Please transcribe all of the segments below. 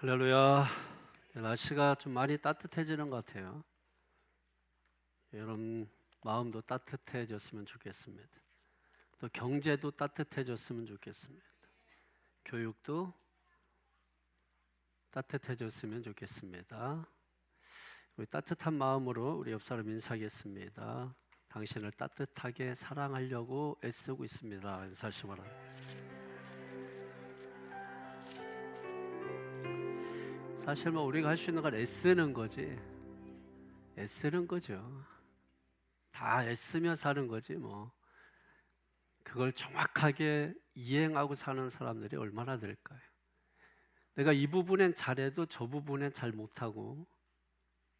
할렐루야. 날씨가 좀 많이 따뜻해지는 것 같아요. 여러분 마음도 따뜻해졌으면 좋겠습니다. 또 경제도 따뜻해졌으면 좋겠습니다. 교육도 따뜻해졌으면 좋겠습니다. 우리 따뜻한 마음으로 우리 옆 사람 인사하겠습니다. 당신을 따뜻하게 사랑하려고 애쓰고 있습니다. 인사하시기 바랍니다. 사실 뭐 우리가 할 수 있는 건 애쓰는 거지. 애쓰는 거죠. 다 애쓰며 사는 거지 뭐. 그걸 정확하게 이행하고 사는 사람들이 얼마나 될까요? 내가 이 부분엔 잘해도 저 부분엔 잘 못하고,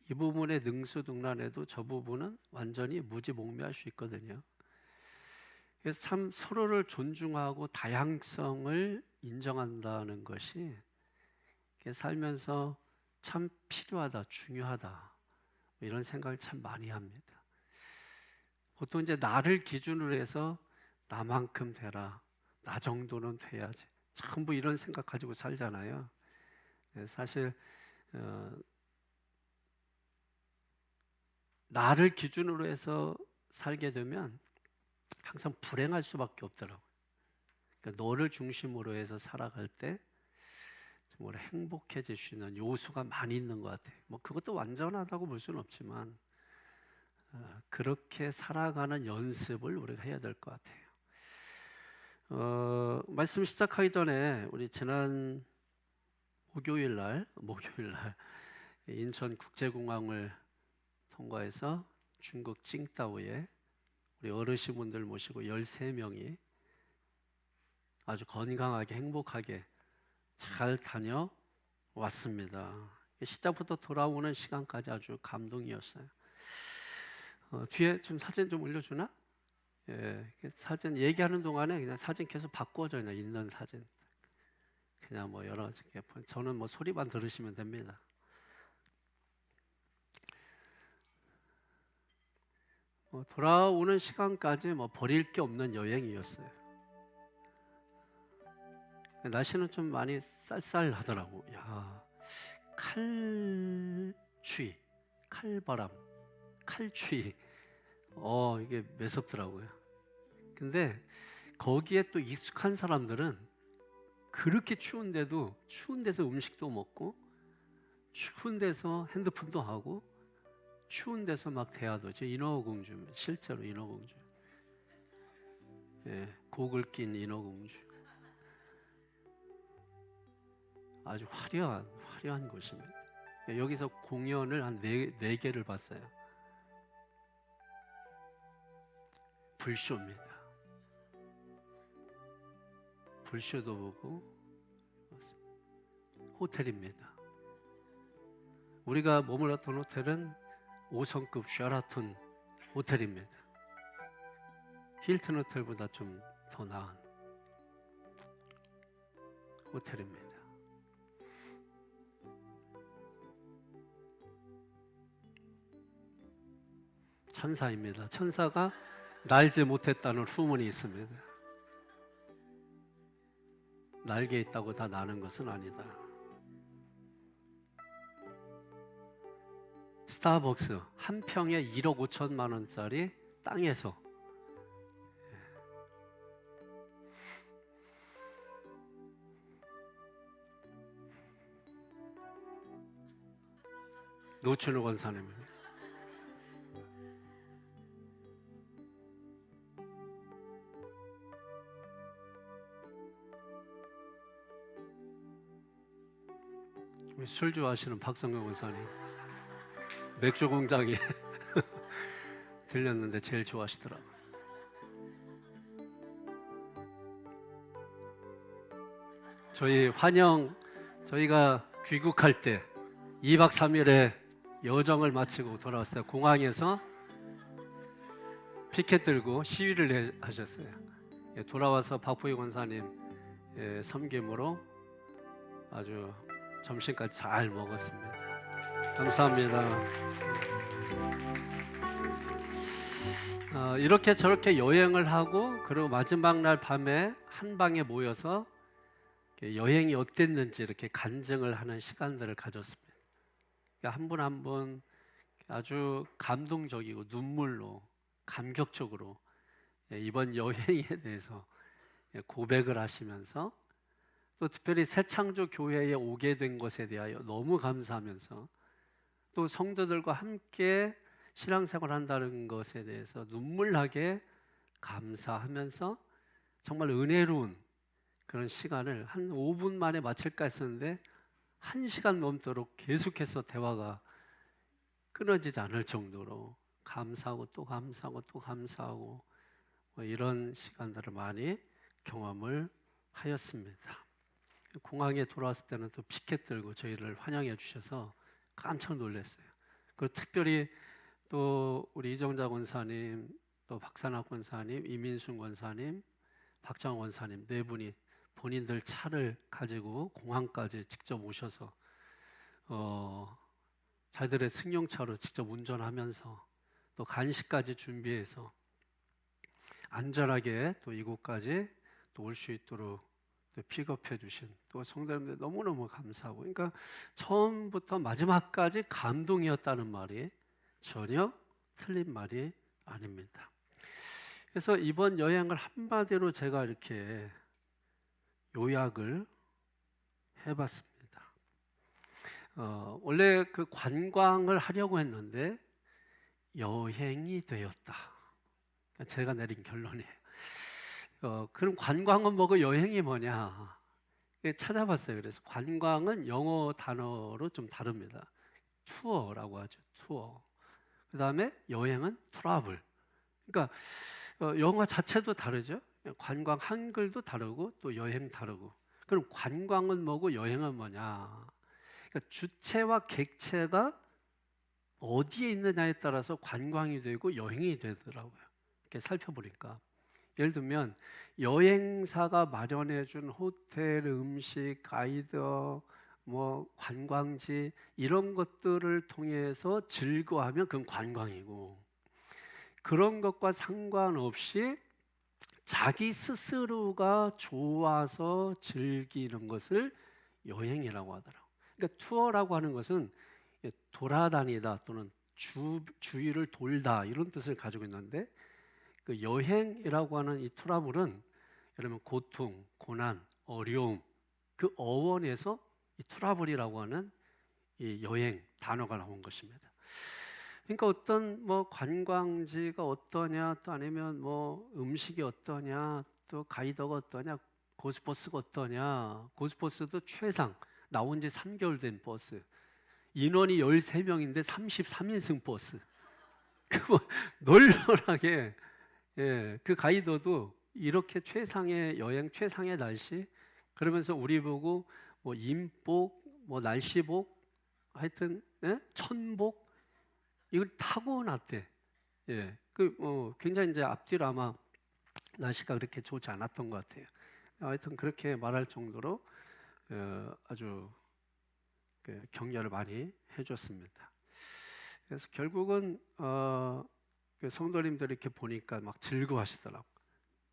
이 부분에 능수능란해도 저 부분은 완전히 무지몽매할 수 있거든요. 그래서 참 서로를 존중하고 다양성을 인정한다는 것이 살면서 참 필요하다, 중요하다, 이런 생각을 참 많이 합니다. 보통 이제 나를 기준으로 해서 나만큼 되라, 나 정도는 돼야지, 전부 이런 생각 가지고 살잖아요. 사실 나를 기준으로 해서 살게 되면 항상 불행할 수밖에 없더라고요. 그러니까 너를 중심으로 해서 살아갈 때 정말 행복해질 수 있는 요소가 많이 있는 것 같아요. 뭐 그것도 완전하다고 볼 수는 없지만 그렇게 살아가는 연습을 우리가 해야 될 것 같아요. 말씀 시작하기 전에 우리 지난 목요일 날 인천국제공항을 통과해서 중국 칭다오에 우리 어르신분들 모시고 13명이 아주 건강하게 행복하게 잘 다녀왔습니다. 시작부터 돌아오는 시간까지 아주 감동이었어요. 뒤에 좀 사진 좀 올려주나? 예, 사진 얘기하는 동안에 그냥 사진 계속 바꿔줘. 그냥 있는 사진 그냥 뭐 여러 가지. 저는 뭐 소리만 들으시면 됩니다. 돌아오는 시간까지 뭐 버릴 게 없는 여행이었어요. 날씨는 좀 많이 쌀쌀하더라고. 야, 칼추위, 칼바람, 칼추위. 이게 매섭더라고요. 근데 거기에 또 익숙한 사람들은 그렇게 추운데도 추운 데서 음식도 먹고 추운 데서 핸드폰도 하고 추운 데서 막 대화도. 저 인어공주, 실제로 인어공주. 예, 곡을 낀 인어공주. 아주 화려한 곳입니다. 여기서 공연을 한 네 개를 봤어요. 불쇼입니다. 불쇼도 보고. 호텔입니다. 우리가 머물렀던 호텔은 5성급 쉐라톤 호텔입니다. 힐튼 호텔보다 좀 더 나은 호텔입니다. 천사입니다. 천사가 날지 못했다는 후문이 있습니다. 날개 있다고 다 나는 것은 아니다. 스타벅스 한 평에 1억 5천만 원짜리 땅에서 노춘우 권사님입니다. 술 좋아하시는 박성경 권사님, 맥주 공장에 들렸는데 제일 좋아하시더라고요. 저희가 귀국할 때 2박 3일의 여정을 마치고 돌아왔을 때 공항에서 피켓 들고 시위를 하셨어요. 돌아와서 박보희 권사님 섬김으로 아주 점심까지 잘 먹었습니다. 감사합니다. 이렇게 저렇게 여행을 하고 그리고 마지막 날 밤에 한 방에 모여서 여행이 어땠는지 이렇게 간증을 하는 시간들을 가졌습니다. 한 분 한 분 아주 감동적이고 눈물로 감격적으로 이번 여행에 대해서 고백을 하시면서 또 특별히 새창조 교회에 오게 된 것에 대하여 너무 감사하면서 또 성도들과 함께 신앙생활 한다는 것에 대해서 눈물나게 감사하면서 정말 은혜로운 그런 시간을 한 5분 만에 마칠까 했었는데 1시간 넘도록 계속해서 대화가 끊어지지 않을 정도로 감사하고 또 감사하고 또 감사하고 이런 시간들을 많이 경험을 하였습니다. 공항에 돌아왔을 때는 또 피켓 들고 저희를 환영해 주셔서 깜짝 놀랐어요. 그리고 특별히 또 우리 이정자 권사님, 또 박산학 권사님, 이민순 권사님, 박정원 권사님 네 분이 본인들 차를 가지고 공항까지 직접 오셔서 자기들의 승용차로 직접 운전하면서 또 간식까지 준비해서 안전하게 또 이곳까지 또 올 수 있도록 또 픽업해 주신 또 성도님들 너무너무 감사하고, 그러니까 처음부터 마지막까지 감동이었다는 말이 전혀 틀린 말이 아닙니다. 그래서 이번 여행을 한마디로 제가 이렇게 요약을 해봤습니다. 원래 그 관광을 하려고 했는데 여행이 되었다. 제가 내린 결론이에요. 그럼 관광은 뭐고 여행이 뭐냐? 찾아봤어요. 그래서 관광은 영어 단어로 좀 다릅니다. 투어라고 하죠. 투어. 그 다음에 여행은 트러블. 그러니까 영어 자체도 다르죠. 관광 한글도 다르고 또 여행 다르고. 그럼 관광은 뭐고 여행은 뭐냐? 그러니까 주체와 객체가 어디에 있느냐에 따라서 관광이 되고 여행이 되더라고요. 이렇게 살펴보니까. 예를 들면 여행사가 마련해 준 호텔, 음식, 가이드, 뭐 관광지 이런 것들을 통해서 즐거워하면 그건 관광이고, 그런 것과 상관없이 자기 스스로가 좋아서 즐기는 것을 여행이라고 하더라고요. 그러니까 투어라고 하는 것은 돌아다니다 또는 주위를 돌다 이런 뜻을 가지고 있는데, 그 여행이라고 하는 이 트러블은 여러분 고통, 고난, 어려움 그 어원에서 이 트러블이라고 하는 이 여행 단어가 나온 것입니다. 그러니까 어떤 뭐 관광지가 어떠냐, 또 아니면 뭐 음식이 어떠냐, 또 가이드가 어떠냐, 고스버스가 어떠냐. 고스버스도 최상 나온 지 3개월 된 버스, 인원이 13명인데 33인승 버스. 그 널널하게, 그 가이드도 이렇게 최상의 여행, 최상의 날씨 그러면서 우리 보고 뭐 인복, 뭐 날씨복, 하여튼 천복 이걸 타고 났대. 굉장히 이제 앞뒤로 아마 날씨가 그렇게 좋지 않았던 것 같아요. 하여튼 그렇게 말할 정도로 아주 격려를 많이 해줬습니다. 그래서 결국은 성도님들이 이렇게 보니까 막 즐거워하시더라고.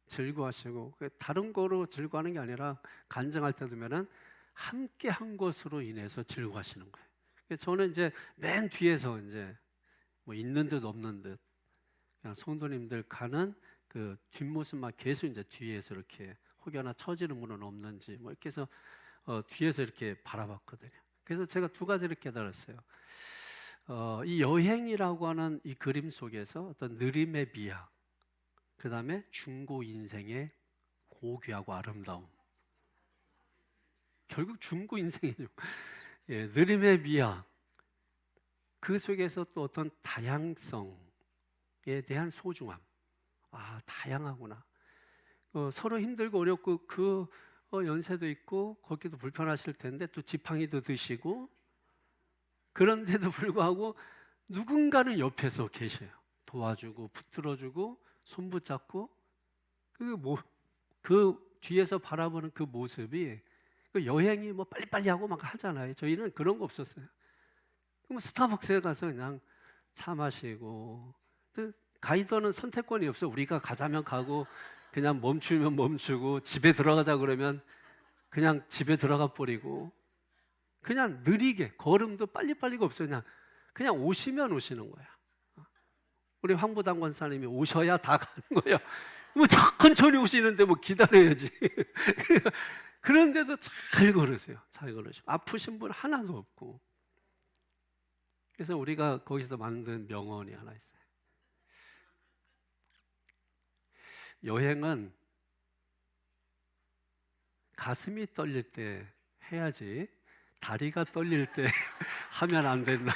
즐거워하시고 다른 거로 즐거워하는 게 아니라 간증할 때 되면은 함께 한 것으로 인해서 즐거워하시는 거예요. 그래서 저는 이제 맨 뒤에서 이제 뭐 있는 듯 없는 듯 그냥 성도님들 가는 그 뒷모습만 계속 이제 뒤에서 이렇게 혹여나 처지는 분은 없는지 뭐 이렇게 해서 뒤에서 이렇게 바라봤거든요. 그래서 제가 두 가지를 깨달았어요. 이 여행이라고 하는 이 그림 속에서 어떤 느림의 미학, 그 다음에 중고 인생의 고귀하고 아름다움. 결국 중고 인생이죠. 느림의 미학, 그 속에서 또 어떤 다양성에 대한 소중함. 아, 다양하구나. 서로 힘들고 어렵고 그 연세도 있고 걷기도 불편하실 텐데 또 지팡이도 드시고, 그런데도 불구하고 누군가는 옆에서 계셔요. 도와주고 붙들어주고 손 붙잡고, 그 뒤에서 바라보는 그 모습이, 그 여행이 뭐 빨리빨리 하고 막 하잖아요. 저희는 그런 거 없었어요. 그럼 스타벅스에 가서 그냥 차 마시고, 가이드는 선택권이 없어. 우리가 가자면 가고 그냥 멈추면 멈추고 집에 들어가자 그러면 그냥 집에 들어가 버리고 그냥 느리게 걸음도 빨리빨리가 없어요. 그냥 오시면 오시는 거야. 우리 황부당 권사님이 오셔야 다 가는 거예요. 뭐 천천히 오시는데 뭐 기다려야지. 그런데도 잘 걸으세요. 잘 걸으시고 아프신 분 하나도 없고. 그래서 우리가 거기서 만든 명언이 하나 있어요. 여행은 가슴이 떨릴 때 해야지 다리가 떨릴 때 하면 안 된다.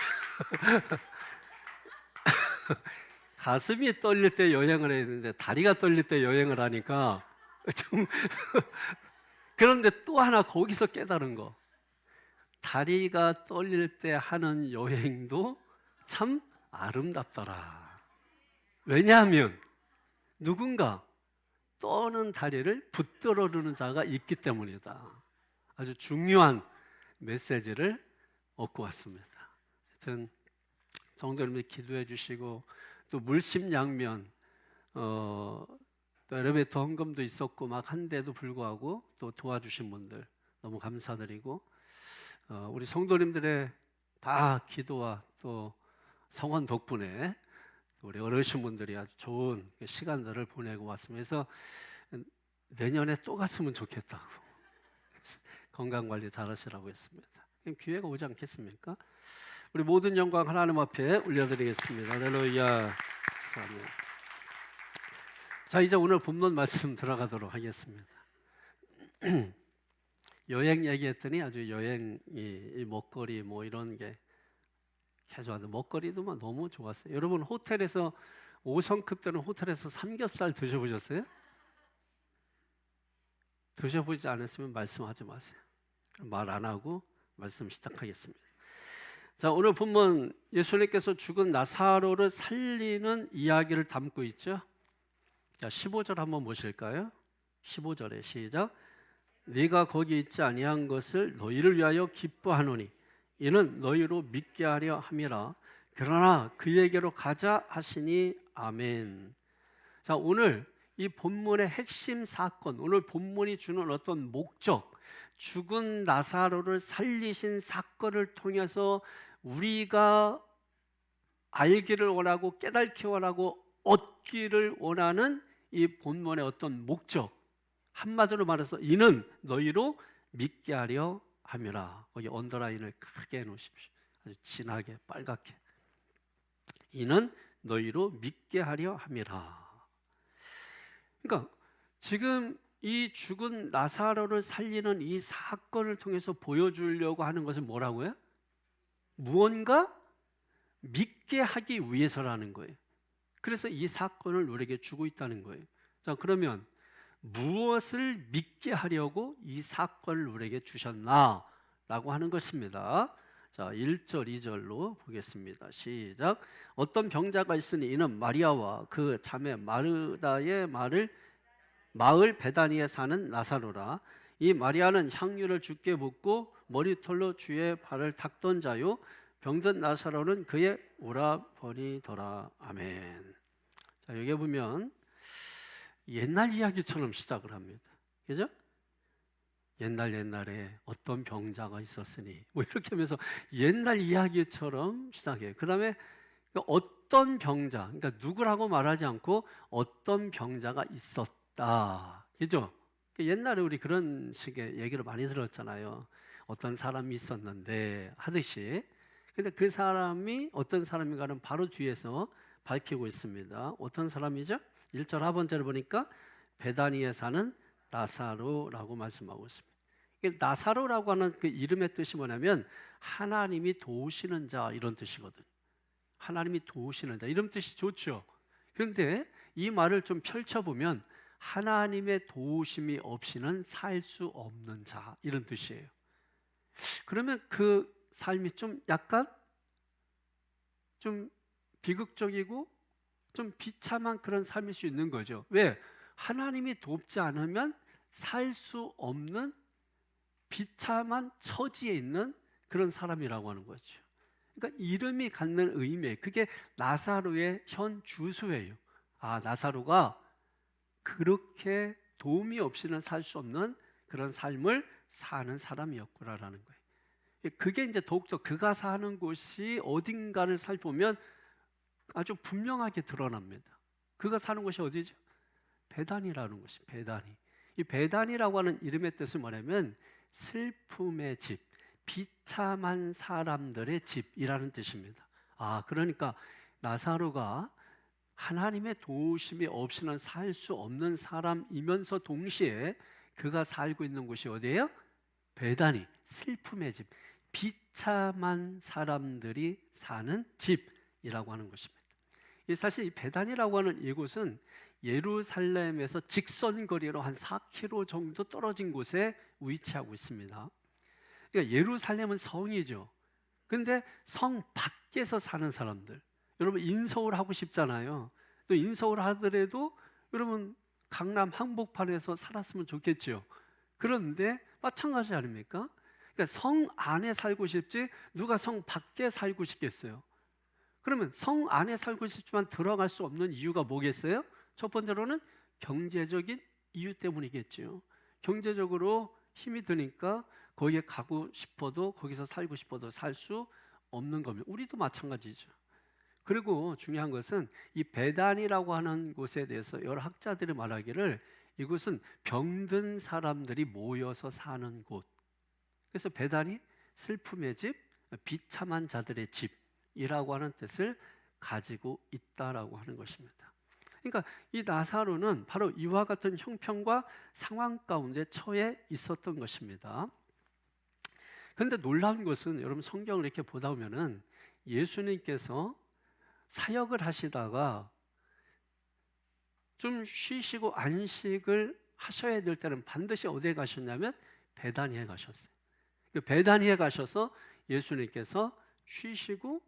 가슴이 떨릴 때 여행을 해야 되는데 다리가 떨릴 때 여행을 하니까 좀 그런데 또 하나 거기서 깨달은 거, 다리가 떨릴 때 하는 여행도 참 아름답더라. 왜냐하면 누군가 떠는 다리를 붙들어주는 자가 있기 때문이다. 아주 중요한 메시지를 얻고 왔습니다. 하여튼 성도님들 기도해 주시고 또 물심양면 또 엘리베이터 헌금도 있었고 막 한데도 불구하고 또 도와주신 분들 너무 감사드리고 우리 성도님들의 다 기도와 또 성원 덕분에 우리 어르신분들이 아주 좋은 시간들을 보내고 왔습니다. 그래서 내년에 또 갔으면 좋겠다고 건강관리 잘하시라고 했습니다. 기회가 오지 않겠습니까? 우리 모든 영광 하나님 앞에 올려드리겠습니다. 할렐루야. 자, 이제 오늘 본문 말씀 들어가도록 하겠습니다. 여행 얘기했더니 아주 여행 이 먹거리 뭐 이런 게 캐주얼한 먹거리도 막 너무 좋았어요. 여러분 호텔에서 5성급 되는 호텔에서 삼겹살 드셔보셨어요? 드셔보지 않았으면 말씀하지 마세요. 말 안 하고 말씀 시작하겠습니다. 자, 오늘 본문 예수님께서 죽은 나사로를 살리는 이야기를 담고 있죠. 자, 15절 한번 보실까요? 15절에 시작. 네가 거기 있지 아니한 것을 너희를 위하여 기뻐하노니 이는 너희로 믿게 하려 함이라. 그러나 그에게로 가자 하시니 아멘. 자, 오늘 이 본문의 핵심 사건, 오늘 본문이 주는 어떤 목적, 죽은 나사로를 살리신 사건을 통해서 우리가 알기를 원하고 깨닫기 원하고 얻기를 원하는 이 본문의 어떤 목적, 한마디로 말해서 이는 너희로 믿게 하려 함이라. 거기 언더라인을 크게 해놓으십시오. 아주 진하게 빨갛게. 이는 너희로 믿게 하려 함이라. 그러니까 지금 이 죽은 나사로를 살리는 이 사건을 통해서 보여주려고 하는 것은 뭐라고요? 무언가 믿게 하기 위해서라는 거예요. 그래서 이 사건을 우리에게 주고 있다는 거예요. 자, 그러면 무엇을 믿게 하려고 이 사건을 우리에게 주셨나? 라고 하는 것입니다. 자, 1절, 2절로 보겠습니다. 시작. 어떤 병자가 있으니 이는 마리아와 그 자매 마르다의 마을 베다니에 사는 나사로라. 이 마리아는 향유를 주께 붓고 머리털로 주의 발을 닦던 자요, 병든 나사로는 그의 오라버니더라. 아멘. 자, 여기 보면 옛날 이야기처럼 시작을 합니다. 그죠? 옛날에 어떤 병자가 있었으니 뭐 이렇게 하면서 옛날 이야기처럼 시작해요. 그 다음에 어떤 병자, 그러니까 누구라고 말하지 않고 어떤 병자가 있었다. 그죠? 옛날에 우리 그런 식의 얘기를 많이 들었잖아요. 어떤 사람이 있었는데 하듯이. 근데 그 사람이 어떤 사람인가는 바로 뒤에서 밝히고 있습니다. 어떤 사람이죠? 1절 하번째를 보니까 베다니에 사는 나사로라고 말씀하고 있습니다. 나사로라고 하는 그 이름의 뜻이 뭐냐면 하나님이 도우시는 자, 이런 뜻이거든요. 하나님이 도우시는 자, 이런 뜻이 좋죠. 그런데 이 말을 좀 펼쳐보면 하나님의 도우심이 없이는 살 수 없는 자, 이런 뜻이에요. 그러면 그 삶이 좀 약간 좀 비극적이고 좀 비참한 그런 삶일 수 있는 거죠. 왜? 하나님이 돕지 않으면 살 수 없는 비참한 처지에 있는 그런 사람이라고 하는 거죠. 그러니까 이름이 갖는 의미, 그게 나사로의 현 주소예요. 아, 나사로가 그렇게 도움이 없이는 살 수 없는 그런 삶을 사는 사람이었구나라는 거예요. 그게 이제 더욱더 그가 사는 곳이 어딘가를 살펴보면 아주 분명하게 드러납니다. 그가 사는 곳이 어디죠? 베단이라는 곳이 베단이. 이 베단이라고 하는 이름의 뜻은 뭐냐면 슬픔의 집, 비참한 사람들의 집이라는 뜻입니다. 그러니까 나사로가 하나님의 도우심이 없이는 살 수 없는 사람이면서 동시에 그가 살고 있는 곳이 어디예요? 베다니, 슬픔의 집, 비참한 사람들이 사는 집이라고 하는 것입니다. 사실 이 베단이라고 하는 이곳은 예루살렘에서 직선거리로 한 4km 정도 떨어진 곳에 위치하고 있습니다. 그러니까 예루살렘은 성이죠. 근데 성 밖에서 사는 사람들, 여러분 인서울 하고 싶잖아요. 또 인서울 하더라도 여러분 강남 한복판에서 살았으면 좋겠죠. 그런데 마찬가지 아닙니까? 그러니까 성 안에 살고 싶지 누가 성 밖에 살고 싶겠어요? 그러면 성 안에 살고 싶지만 들어갈 수 없는 이유가 뭐겠어요? 첫 번째로는 경제적인 이유 때문이겠죠. 경제적으로 힘이 드니까 거기에 가고 싶어도 거기서 살고 싶어도 살 수 없는 겁니다. 우리도 마찬가지죠. 그리고 중요한 것은 이 베단이라고 하는 곳에 대해서 여러 학자들이 말하기를 이곳은 병든 사람들이 모여서 사는 곳. 그래서 베단이 슬픔의 집, 비참한 자들의 집이라고 하는 뜻을 가지고 있다라고 하는 것입니다. 그러니까 이 나사로는 바로 이와 같은 형편과 상황 가운데 처해 있었던 것입니다. 그런데 놀라운 것은 여러분 성경을 이렇게 보다 보면은 예수님께서 사역을 하시다가 좀 쉬시고 안식을 하셔야 될 때는 반드시 어디에 가셨냐면 베다니에 가셨어요. 베다니에 가셔서 예수님께서 쉬시고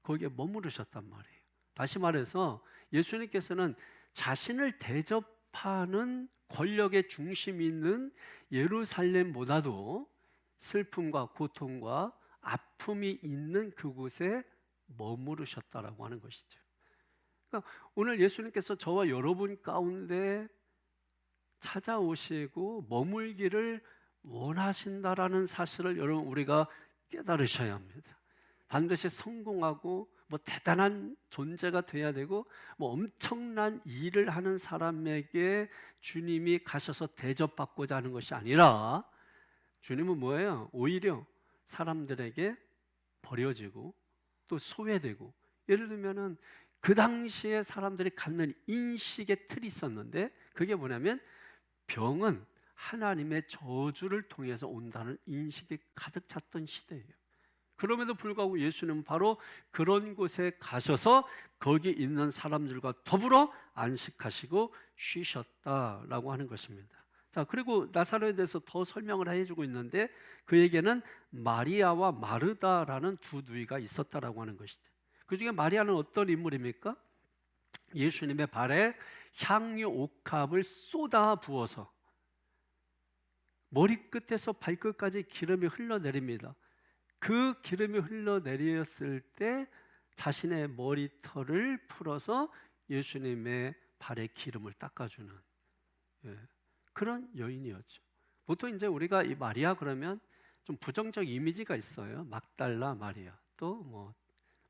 거기에 머무르셨단 말이에요. 다시 말해서 예수님께서는 자신을 대접하는 권력의 중심이 있는 예루살렘보다도 슬픔과 고통과 아픔이 있는 그곳에 머무르셨다라고 하는 것이죠. 그러니까 오늘 예수님께서 저와 여러분 가운데 찾아오시고 머물기를 원하신다라는 사실을 여러분 우리가 깨달으셔야 합니다. 반드시 성공하고 뭐 대단한 존재가 돼야 되고 뭐 엄청난 일을 하는 사람에게 주님이 가셔서 대접받고자 하는 것이 아니라 주님은 뭐예요? 오히려 사람들에게 버려지고 또 소외되고, 예를 들면은 그 당시에 사람들이 갖는 인식의 틀이 있었는데 그게 뭐냐면 병은 하나님의 저주를 통해서 온다는 인식이 가득 찼던 시대예요. 그럼에도 불구하고 예수님은 바로 그런 곳에 가셔서 거기 있는 사람들과 더불어 안식하시고 쉬셨다라고 하는 것입니다. 자, 그리고 나사로에 대해서 더 설명을 해주고 있는데 그에게는 마리아와 마르다라는 두 누이가 있었다라고 하는 것이죠. 그 중에 마리아는 어떤 인물입니까? 예수님의 발에 향유 옥합을 쏟아 부어서 머리끝에서 발끝까지 기름이 흘러내립니다. 그 기름이 흘러내렸을 때 자신의 머리털을 풀어서 예수님의 발에 기름을 닦아주는 그런 여인이었죠. 보통 이제 우리가 이 마리아 그러면 좀 부정적 이미지가 있어요. 막달라 마리아, 또 뭐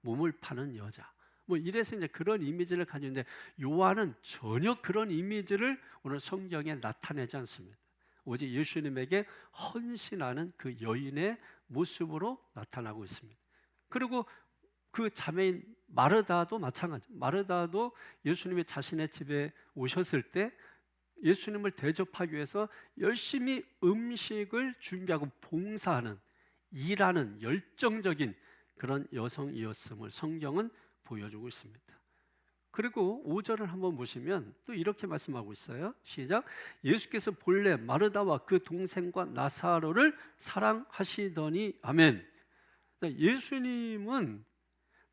몸을 파는 여자, 뭐 이래서 이제 그런 이미지를 가지고 있는데 요한은 전혀 그런 이미지를 오늘 성경에 나타내지 않습니다. 오직 예수님에게 헌신하는 그 여인의 모습으로 나타나고 있습니다. 그리고 그 자매인 마르다도 마찬가지. 마르다도 예수님이 자신의 집에 오셨을 때 예수님을 대접하기 위해서 열심히 음식을 준비하고 봉사하는, 일하는 열정적인 그런 여성이었음을 성경은 보여주고 있습니다. 그리고 5절을 한번 보시면 또 이렇게 말씀하고 있어요. 시작. 예수께서 본래 마르다와 그 동생과 나사로를 사랑하시더니 아멘. 예수님은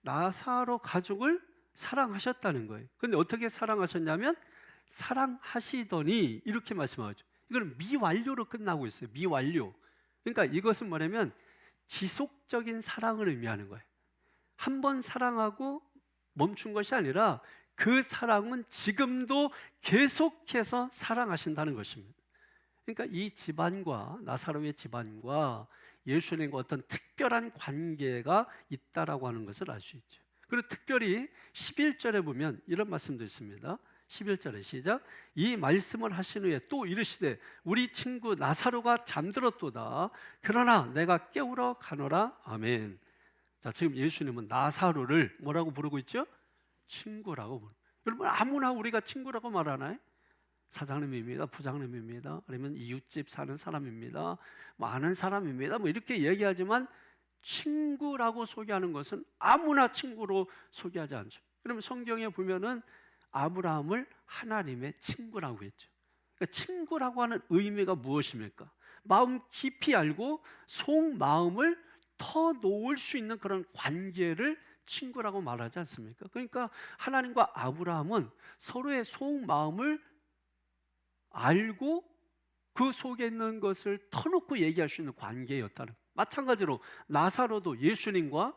나사로 가족을 사랑하셨다는 거예요. 그런데 어떻게 사랑하셨냐면 사랑하시더니 이렇게 말씀하죠. 이거는 미완료로 끝나고 있어요. 미완료. 그러니까 이것은 뭐냐면 지속적인 사랑을 의미하는 거예요. 한 번 사랑하고 멈춘 것이 아니라 그 사랑은 지금도 계속해서 사랑하신다는 것입니다. 그러니까 이 집안과 나사로의 집안과 예수님과 어떤 특별한 관계가 있다라고 하는 것을 알 수 있죠. 그리고 특별히 11절에 보면 이런 말씀도 있습니다. 11절에 시작. 이 말씀을 하신 후에 또 이르시되 우리 친구 나사로가 잠들었도다. 그러나 내가 깨우러 가노라. 아멘. 자, 지금 예수님은 나사로를 뭐라고 부르고 있죠? 친구라고 부르고. 여러분, 아무나 우리가 친구라고 말하나요? 사장님입니다, 부장님입니다, 아니면 이웃집 사는 사람입니다, 뭐 아는 사람입니다, 뭐 이렇게 얘기하지만 친구라고 소개하는 것은 아무나 친구로 소개하지 않죠. 그러면 성경에 보면은 아브라함을 하나님의 친구라고 했죠. 그러니까 친구라고 하는 의미가 무엇입니까? 마음 깊이 알고 속마음을 터놓을 수 있는 그런 관계를 친구라고 말하지 않습니까? 그러니까 하나님과 아브라함은 서로의 속마음을 알고 그 속에 있는 것을 터놓고 얘기할 수 있는 관계였다는. 마찬가지로 나사로도 예수님과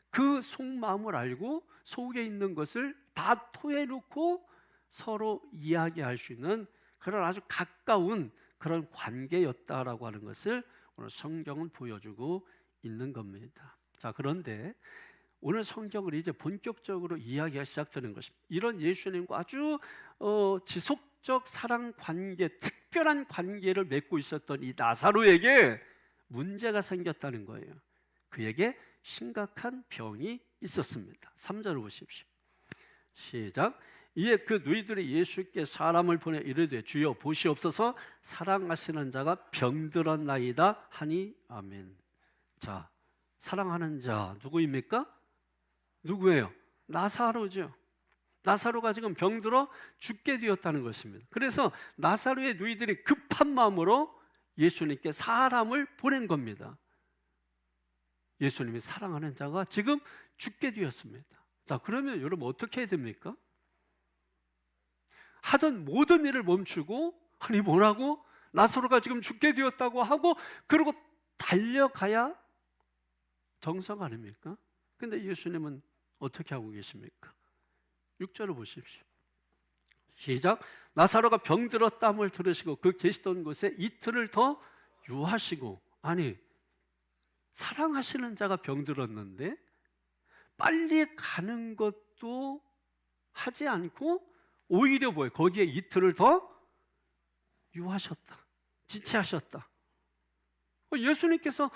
그 속마음을 알고 속에 있는 것을 다 토해놓고 서로 이야기할 수 있는 그런 아주 가까운 그런 관계였다라고 하는 것을 오늘 성경은 보여주고 있는 겁니다. 자, 그런데 오늘 성경을 이제 본격적으로 이야기가 시작되는 것입니다. 이런 예수님과 아주 지속적 사랑 관계, 특별한 관계를 맺고 있었던 이 나사로에게 문제가 생겼다는 거예요. 그에게 심각한 병이 있었습니다. 3절을 보십시오. 시작. 이에 그 누이들이 예수께 사람을 보내 이르되 주여 보시옵소서 사랑하시는 자가 병들었나이다 하니 아멘. 자, 사랑하는 자 누구입니까? 누구예요? 나사로죠. 나사로가 지금 병들어 죽게 되었다는 것입니다. 그래서 나사로의 누이들이 급한 마음으로 예수님께 사람을 보낸 겁니다. 예수님이 사랑하는 자가 지금 죽게 되었습니다. 자, 그러면 여러분 어떻게 해야 됩니까? 하던 모든 일을 멈추고, 아니 뭐라고? 나사로가 지금 죽게 되었다고 하고 그리고 달려가야 정상 아닙니까? 근데 예수님은 어떻게 하고 계십니까? 6절을 보십시오. 시작. 나사로가 병들었다함을 들으시고 그 계시던 곳에 이틀을 더 유하시고. 아니, 사랑하시는 자가 병들었는데 빨리 가는 것도 하지 않고 오히려 뭐예요? 거기에 이틀을 더 유하셨다, 지체하셨다. 예수님께서,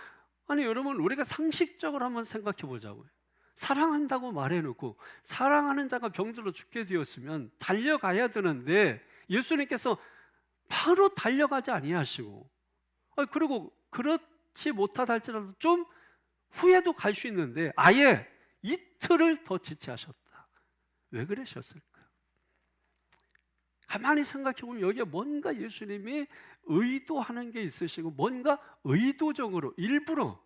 아니 여러분, 우리가 상식적으로 한번 생각해 보자고요. 사랑한다고 말해놓고 사랑하는 자가 병들어 죽게 되었으면 달려가야 되는데 예수님께서 바로 달려가지 아니하시고, 그리고 그렇지 못하다 할지라도 좀 후에도 갈 수 있는데 아예 이틀을 더 지체하셨다. 왜 그러셨을까? 가만히 생각해 보면 여기에 뭔가 예수님이 의도하는 게 있으시고 뭔가 의도적으로 일부러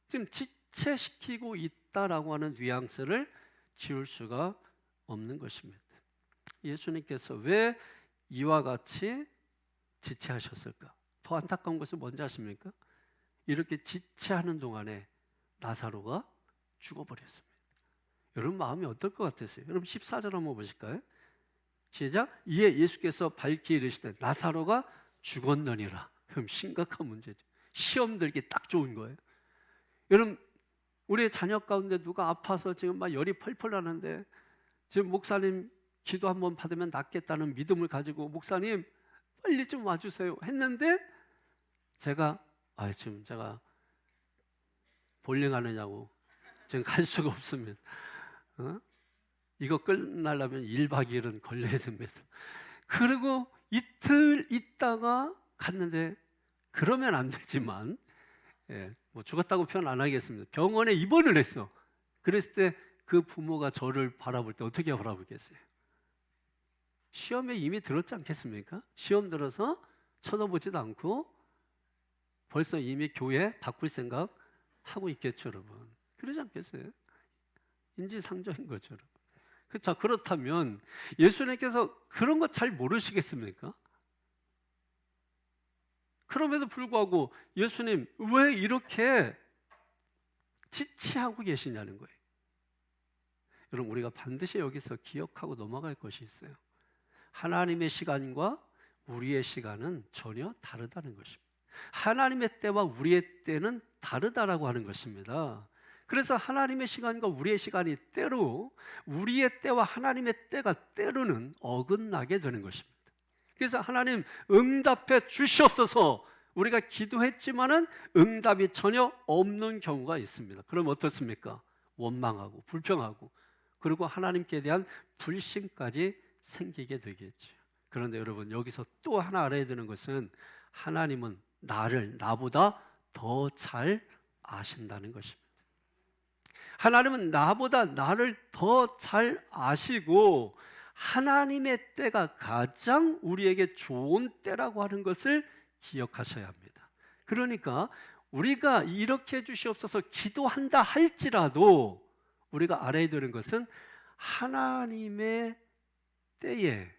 지금 지체시키고 있다라고 하는 뉘앙스를 지울 수가 없는 것입니다. 예수님께서 왜 이와 같이 지체하셨을까? 더 안타까운 것은 뭔지 아십니까? 이렇게 지체하는 동안에 나사로가 죽어버렸습니다. 여러분 마음이 어떨 것 같으세요? 여러분 14절 한번 보실까요? 시작. 이에 예수께서 밝히 이르시되 나사로가 죽었느니라. 그럼 심각한 문제죠. 시험 들기 딱 좋은 거예요. 여러분, 우리의 자녀 가운데 누가 아파서 지금 막 열이 펄펄 나는데 지금 목사님 기도 한번 받으면 낫겠다는 믿음을 가지고 목사님 빨리 좀 와주세요 했는데 제가 지금 제가 볼링 하느냐고 지금 갈 수가 없습니다. 이거 끝나려면 1박 2일은 걸려야 됩니다. 그리고 이틀 있다가 갔는데 그러면 안 되지만 뭐 죽었다고 표현 안 하겠습니다. 병원에 입원을 했어. 그랬을 때 그 부모가 저를 바라볼 때 어떻게 바라보겠어요? 시험에 이미 들었지 않겠습니까? 시험 들어서 쳐다보지도 않고 벌써 이미 교회 바꿀 생각 하고 있겠죠, 여러분. 그러지 않겠어요? 인지상정인 거죠, 여러분. 자, 그렇다면 예수님께서 그런 거 잘 모르시겠습니까? 그럼에도 불구하고 예수님 왜 이렇게 지체하고 계시냐는 거예요. 여러분, 우리가 반드시 여기서 기억하고 넘어갈 것이 있어요. 하나님의 시간과 우리의 시간은 전혀 다르다는 것입니다. 하나님의 때와 우리의 때는 다르다라고 하는 것입니다. 그래서 하나님의 시간과 우리의 시간이 때로, 우리의 때와 하나님의 때가 때로는 어긋나게 되는 것입니다. 그래서 하나님 응답해 주시옵소서, 우리가 기도했지만은 응답이 전혀 없는 경우가 있습니다. 그럼 어떻습니까? 원망하고 불평하고, 그리고 하나님께 대한 불신까지 생기게 되겠죠. 그런데 여러분, 여기서 또 하나 알아야 되는 것은 하나님은 나보다 더 잘 아신다는 것입니다. 하나님은 나보다 나를 더 잘 아시고, 하나님의 때가 가장 우리에게 좋은 때라고 하는 것을 기억하셔야 합니다. 그러니까 우리가 이렇게 해주시옵소서 기도한다 할지라도 우리가 알아야 되는 것은 하나님의 때에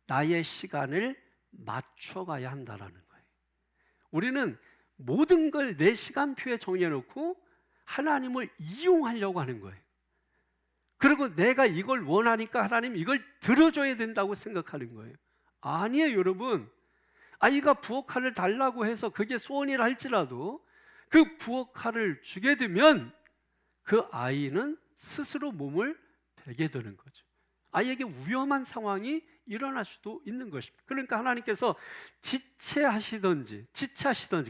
나의 시간을 맞춰가야 한다는 거예요. 우리는 모든 걸 내 시간표에 정해놓고 하나님을 이용하려고 하는 거예요. 그리고 내가 이걸 원하니까 하나님 이걸 들어줘야 된다고 생각하는 거예요. 아니에요, 여러분. 아이가 부엌칼을 달라고 해서 그게 소원이라 할지라도 그 부엌칼을 주게 되면 그 아이는 스스로 몸을 베게 되는 거죠. 아이에게 위험한 상황이 일어날 수도 있는 것입니다. 그러니까 하나님께서 지체하시든지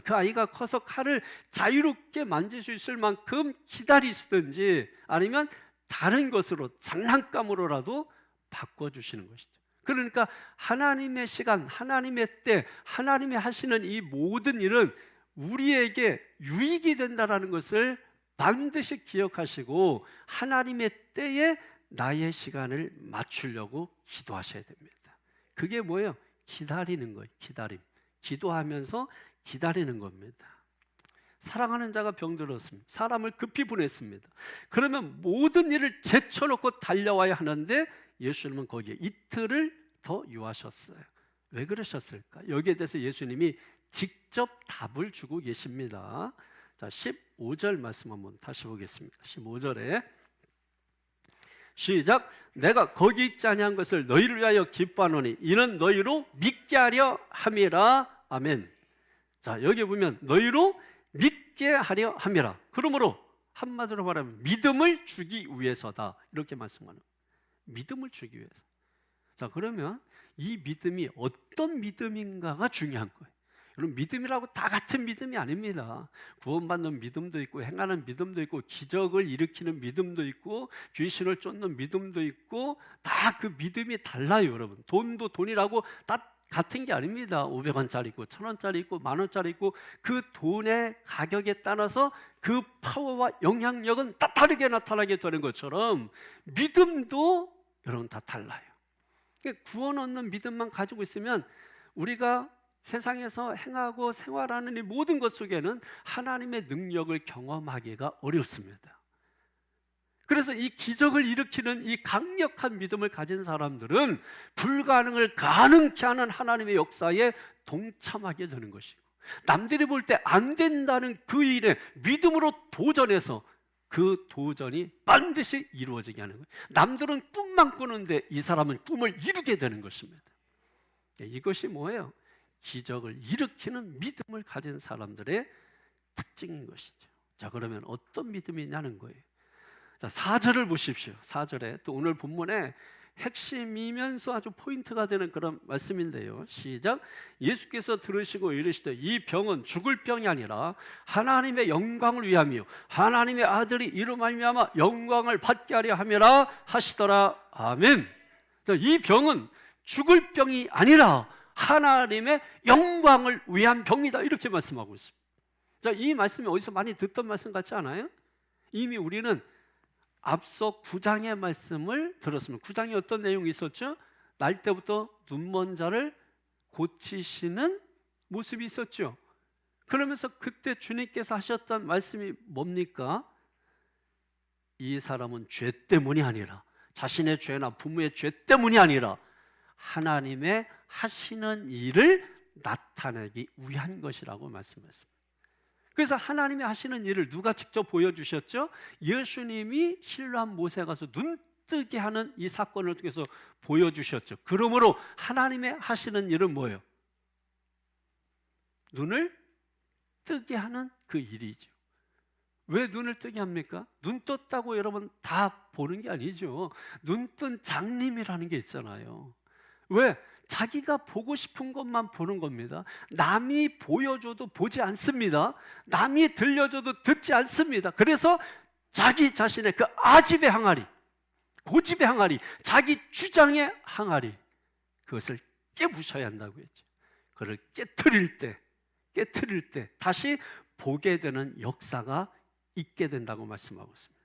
그 아이가 커서 칼을 자유롭게 만질 수 있을 만큼 기다리시든지, 아니면 다른 것으로, 장난감으로라도 바꿔주시는 것이죠. 그러니까 하나님의 시간, 하나님의 때, 하나님이 하시는 이 모든 일은 우리에게 유익이 된다는 것을 반드시 기억하시고, 하나님의 때에 나의 시간을 맞추려고 기도하셔야 됩니다. 그게 뭐예요? 기다리는 거예요. 기도하면서 기다리는 겁니다. 사랑하는 자가 병들었습니다. 사람을 급히 보냈습니다. 그러면 모든 일을 제쳐놓고 달려와야 하는데 예수님은 거기에 이틀을 더 유하셨어요. 왜 그러셨을까? 여기에 대해서 예수님이 직접 답을 주고 계십니다. 자, 15절 말씀 한번 다시 보겠습니다. 15절에 시작. 내가 거기 있지 아니한 것을 너희를 위하여 기뻐하노니 이는 너희로 믿게 하려 함이라. 아멘. 자, 여기 보면 너희로 믿게 하려 함이라. 그러므로 한마디로 말하면 믿음을 주기 위해서다, 이렇게 말씀하는 거예요. 믿음을 주기 위해서. 자, 그러면 이 믿음이 어떤 믿음인가가 중요한 거예요. 여러분, 믿음이라고 다 같은 믿음이 아닙니다. 구원받는 믿음도 있고, 행하는 믿음도 있고, 기적을 일으키는 믿음도 있고, 귀신을 쫓는 믿음도 있고, 다 그 믿음이 달라요. 여러분, 돈도 돈이라고 다 같은 게 아닙니다. 500원짜리 있고 1000원짜리 있고 10,000원짜리 있고, 그 돈의 가격에 따라서 그 파워와 영향력은 다 다르게 나타나게 되는 것처럼 믿음도 여러분 다 달라요. 구원 얻는 믿음만 가지고 있으면 우리가 세상에서 행하고 생활하는 이 모든 것 속에는 하나님의 능력을 경험하기가 어렵습니다. 그래서 이 기적을 일으키는 이 강력한 믿음을 가진 사람들은 불가능을 가능케 하는 하나님의 역사에 동참하게 되는 것이고, 남들이 볼 때 안 된다는 그 일에 믿음으로 도전해서 그 도전이 반드시 이루어지게 하는 거예요. 남들은 꿈만 꾸는데 이 사람은 꿈을 이루게 되는 것입니다. 이것이 뭐예요? 기적을 일으키는 믿음을 가진 사람들의 특징인 것이죠. 자, 그러면 어떤 믿음이냐는 거예요. 자, 4절을 보십시오. 4절에 또 오늘 본문에 핵심이면서 아주 포인트가 되는 그런 말씀인데요. 시작. 예수께서 들으시고 이르시되 이 병은 죽을 병이 아니라 하나님의 영광을 위함이요 하나님의 아들이 이로 말미암아 영광을 받게 하려 함이라 하시더라. 아멘. 자, 이 병은 죽을 병이 아니라 하나님의 영광을 위한 병이다, 이렇게 말씀하고 있습니다. 자, 이 말씀이 어디서 많이 듣던 말씀 같지 않아요? 이미 우리는 앞서 9장의 말씀을 들었습니다. 9장에 어떤 내용이 있었죠? 날 때부터 눈먼 자를 고치시는 모습이 있었죠. 그러면서 그때 주님께서 하셨던 말씀이 뭡니까? 이 사람은 죄 때문이 아니라, 자신의 죄나 부모의 죄 때문이 아니라 하나님의 하시는 일을 나타내기 위한 것이라고 말씀했습니다. 그래서 하나님이 하시는 일을 누가 직접 보여주셨죠? 예수님이 신뢰한 못에 가서 눈뜨게 하는 이 사건을 통해서 보여주셨죠. 그러므로 하나님의 하시는 일은 뭐예요? 눈을 뜨게 하는 그 일이죠. 왜 눈을 뜨게 합니까? 눈 떴다고 여러분 다 보는 게 아니죠. 눈 뜬 장님이라는 게 있잖아요. 왜? 자기가 보고 싶은 것만 보는 겁니다. 남이 보여줘도 보지 않습니다. 남이 들려줘도 듣지 않습니다. 그래서 자기 자신의 그 아집의 항아리, 고집의 항아리, 자기 주장의 항아리, 그것을 깨부셔야 한다고 했죠. 그걸 깨트릴 때 다시 보게 되는 역사가 있게 된다고 말씀하고 있습니다.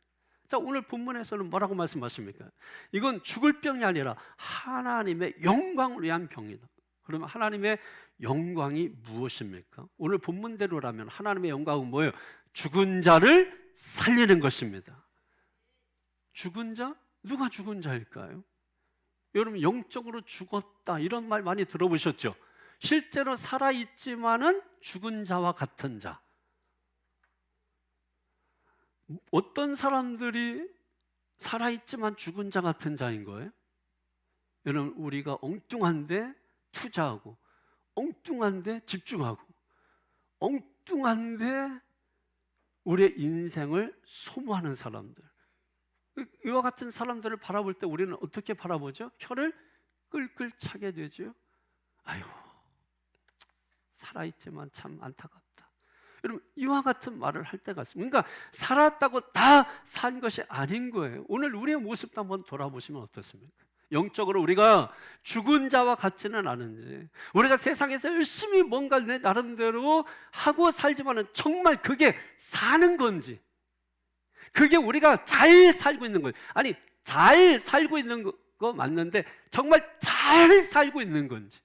자, 오늘 본문에서는 뭐라고 말씀하십니까? 이건 죽을 병이 아니라 하나님의 영광을 위한 병이다. 그러면 하나님의 영광이 무엇입니까? 오늘 본문대로라면 하나님의 영광은 뭐예요? 죽은 자를 살리는 것입니다. 죽은 자? 누가 죽은 자일까요? 여러분, 영적으로 죽었다 이런 말 많이 들어보셨죠? 실제로 살아있지만은 죽은 자와 같은 자. 어떤 사람들이 살아있지만 죽은 자 같은 자인 거예요? 여러분, 우리가 엉뚱한데 투자하고, 엉뚱한데 집중하고, 엉뚱한데 우리의 인생을 소모하는 사람들, 이와 같은 사람들을 바라볼 때 우리는 어떻게 바라보죠? 혀를 끌끌 차게 되죠. 아이고, 살아있지만 참 안타깝다. 여러분, 이와 같은 말을 할 때가 있습니다. 그러니까 살았다고 다 산 것이 아닌 거예요. 오늘 우리의 모습도 한번 돌아보시면 어떻습니까? 영적으로 우리가 죽은 자와 같지는 않은지, 우리가 세상에서 열심히 뭔가 내 나름대로 하고 살지만은 정말 그게 사는 건지, 그게 우리가 잘 살고 있는 거예요. 아니, 잘 살고 있는 거 맞는데 정말 잘 살고 있는 건지,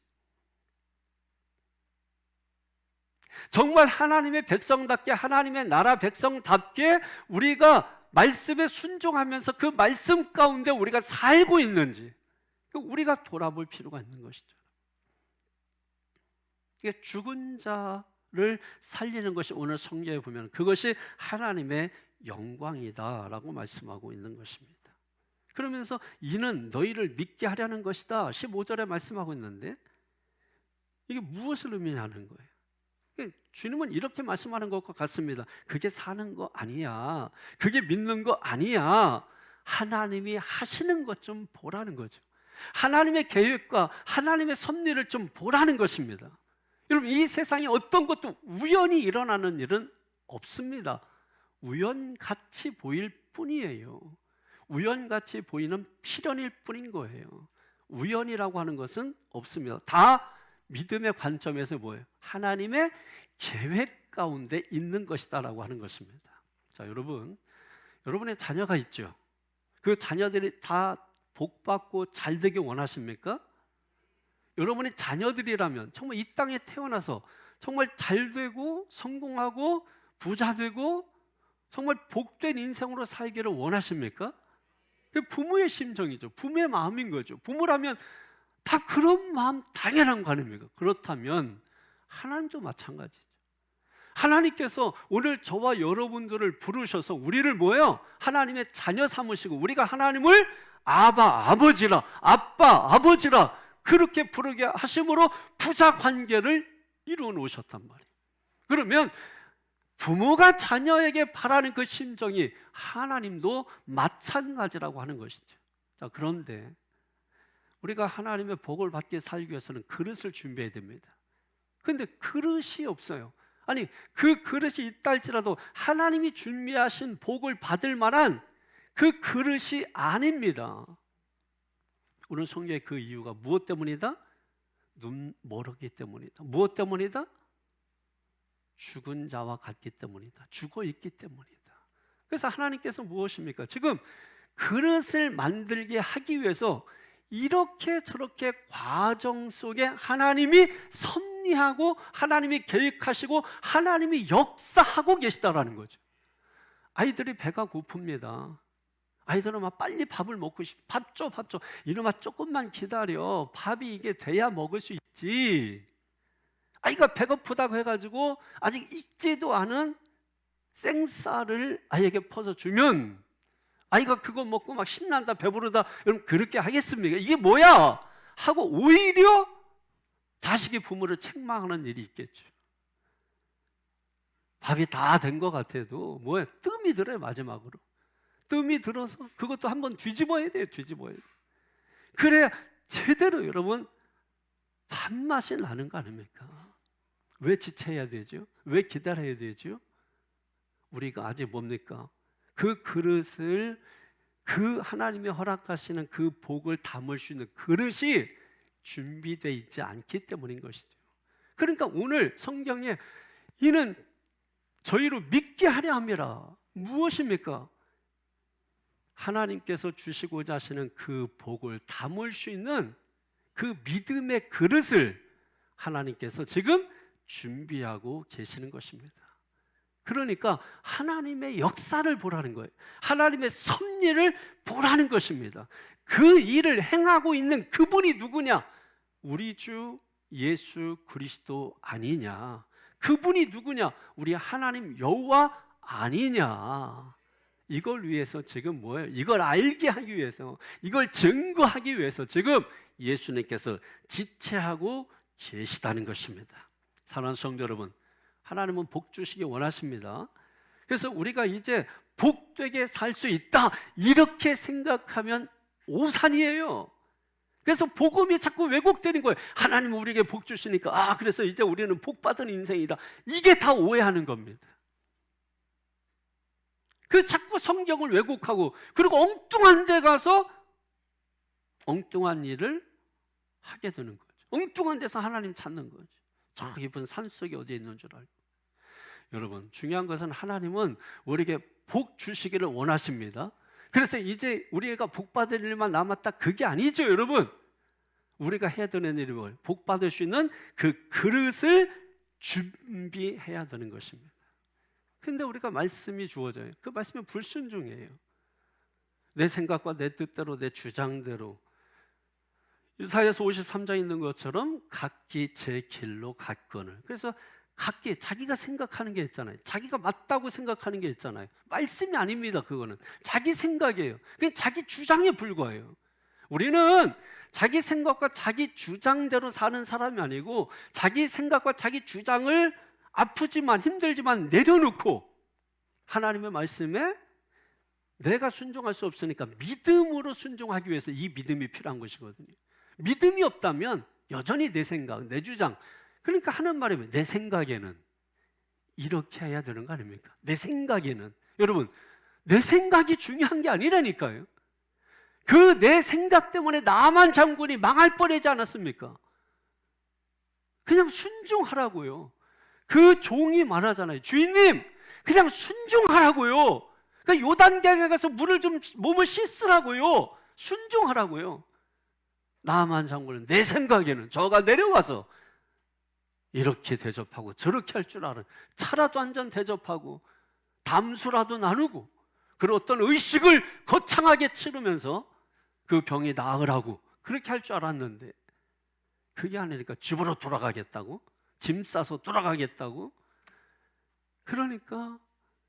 정말 하나님의 백성답게, 하나님의 나라 백성답게 우리가 말씀에 순종하면서 그 말씀 가운데 우리가 살고 있는지, 우리가 돌아볼 필요가 있는 것이죠. 이게 죽은 자를 살리는 것이 오늘 성경에 보면 그것이 하나님의 영광이다라고 말씀하고 있는 것입니다. 그러면서 이는 너희를 믿게 하려는 것이다 15절에 말씀하고 있는데, 이게 무엇을 의미하는 거예요? 주님은 이렇게 말씀하는 것과 같습니다. 그게 사는 거 아니야, 그게 믿는 거 아니야. 하나님이 하시는 것 좀 보라는 거죠. 하나님의 계획과 하나님의 섭리를 좀 보라는 것입니다. 여러분, 이 세상에 어떤 것도 우연히 일어나는 일은 없습니다. 우연같이 보일 뿐이에요. 우연같이 보이는 필연일 뿐인 거예요. 우연이라고 하는 것은 없습니다. 다 믿음의 관점에서 뭐예요? 하나님의 계획 가운데 있는 것이다라고 하는 것입니다. 자, 여러분의 자녀가 있죠. 그 자녀들이 다 복받고 잘 되길 원하십니까? 여러분의 자녀들이라면 정말 이 땅에 태어나서 정말 잘 되고 성공하고 부자 되고 정말 복된 인생으로 살기를 원하십니까? 그게 부모의 심정이죠. 부모의 마음인 거죠. 부모라면 다 그런 마음 당연한 거 아닙니까? 그렇다면 하나님도 마찬가지죠. 하나님께서 오늘 저와 여러분들을 부르셔서 우리를 뭐예요? 하나님의 자녀 삼으시고 우리가 하나님을 아바, 아버지라, 아빠, 아버지라 그렇게 부르게 하심으로 부자 관계를 이루어 놓으셨단 말이에요. 그러면 부모가 자녀에게 바라는 그 심정이 하나님도 마찬가지라고 하는 것이죠. 자, 그런데 우리가 하나님의 복을 받게 살기 위해서는 그릇을 준비해야 됩니다. 그런데 그릇이 없어요. 아니, 그 그릇이 있다 할지라도 하나님이 준비하신 복을 받을 만한 그 그릇이 아닙니다. 오늘 성경의 그 이유가 무엇 때문이다? 눈멀었기 때문이다. 무엇 때문이다? 죽은 자와 같기 때문이다. 죽어 있기 때문이다. 그래서 하나님께서 무엇입니까? 지금 그릇을 만들게 하기 위해서 이렇게 저렇게 과정 속에 하나님이 섭리하고 하나님이 계획하시고 하나님이 역사하고 계시다라는 거죠. 아이들이 배가 고픕니다. 아이들은 막 빨리 밥을 먹고 싶어. 밥 줘, 밥 줘. 이놈아 조금만 기다려. 밥이 이게 돼야 먹을 수 있지. 아이가 배고프다고 해가지고 아직 익지도 않은 생쌀을 아이에게 퍼서 주면 아이가 그거 먹고 막 신난다, 배부르다. 여러분, 그렇게 하겠습니까? 이게 뭐야? 하고 오히려 자식이 부모를 책망하는 일이 있겠죠. 밥이 다 된 것 같아도 뭐야? 뜸이 들어요. 마지막으로 뜸이 들어서 그것도 한번 뒤집어야 돼요. 뒤집어야 돼요. 그래야 제대로 여러분 밥맛이 나는 거 아닙니까? 왜 지체해야 되죠? 왜 기다려야 되죠? 우리가 아직 뭡니까? 그 그릇을, 그 하나님이 허락하시는 그 복을 담을 수 있는 그릇이 준비되어 있지 않기 때문인 것이죠. 그러니까 오늘 성경에 이는 저희로 믿게 하려 함이라. 무엇입니까? 하나님께서 주시고자 하시는 그 복을 담을 수 있는 그 믿음의 그릇을 하나님께서 지금 준비하고 계시는 것입니다. 그러니까 하나님의 역사를 보라는 거예요. 하나님의 섭리를 보라는 것입니다. 그 일을 행하고 있는 그분이 누구냐? 우리 주 예수 그리스도 아니냐? 그분이 누구냐? 우리 하나님 여호와 아니냐? 이걸 위해서 지금 뭐예요? 이걸 알게 하기 위해서, 이걸 증거하기 위해서 지금 예수님께서 지체하고 계시다는 것입니다. 사랑하는 성도 여러분, 하나님은 복 주시기 원하십니다. 그래서 우리가 이제 복되게 살 수 있다 이렇게 생각하면 오산이에요. 그래서 복음이 자꾸 왜곡되는 거예요. 하나님은 우리에게 복 주시니까 그래서 이제 우리는 복 받은 인생이다. 이게 다 오해하는 겁니다. 그 자꾸 성경을 왜곡하고 그리고 엉뚱한 데 가서 엉뚱한 일을 하게 되는 거죠. 엉뚱한 데서 하나님 찾는 거죠. 저 깊은 산속에 어디에 있는 줄 알고. 여러분, 중요한 것은 하나님은 우리에게 복 주시기를 원하십니다. 그래서 이제 우리가 복 받을 일만 남았다 그게 아니죠. 여러분, 우리가 해야 되는 일이 뭐예요? 복 받을 수 있는 그 그릇을 준비해야 되는 것입니다. 근데 우리가 말씀이 주어져요. 그 말씀은 불순종이에요. 내 생각과 내 뜻대로, 내 주장대로. 이사야서 53장에 있는 것처럼 각기 제 길로 갔거늘. 그래서 각기 자기가 생각하는 게 있잖아요. 자기가 맞다고 생각하는 게 있잖아요. 말씀이 아닙니다. 그거는 자기 생각이에요. 그냥 자기 주장에 불과해요. 우리는 자기 생각과 자기 주장대로 사는 사람이 아니고 자기 생각과 자기 주장을 아프지만 힘들지만 내려놓고 하나님의 말씀에 내가 순종할 수 없으니까 믿음으로 순종하기 위해서 이 믿음이 필요한 것이거든요. 믿음이 없다면 여전히 내 생각, 내 주장. 그러니까 하는 말이면 내 생각에는 이렇게 해야 되는 거 아닙니까? 내 생각에는. 여러분, 내 생각이 중요한 게 아니라니까요. 그 내 생각 때문에 나만 장군이 망할 뻔하지 않았습니까? 그냥 순종하라고요. 그 종이 말하잖아요. 주인님, 그냥 순종하라고요. 그러니까 요단강에 가서 물을 좀 몸을 씻으라고요. 순종하라고요. 나만 장군은 내 생각에는 저가 내려가서 이렇게 대접하고 저렇게 할 줄 알아. 차라도 한 잔 대접하고 담수라도 나누고 그리고 어떤 의식을 거창하게 치르면서 그 병이 나으라고 그렇게 할 줄 알았는데 그게 아니니까 집으로 돌아가겠다고, 짐 싸서 돌아가겠다고. 그러니까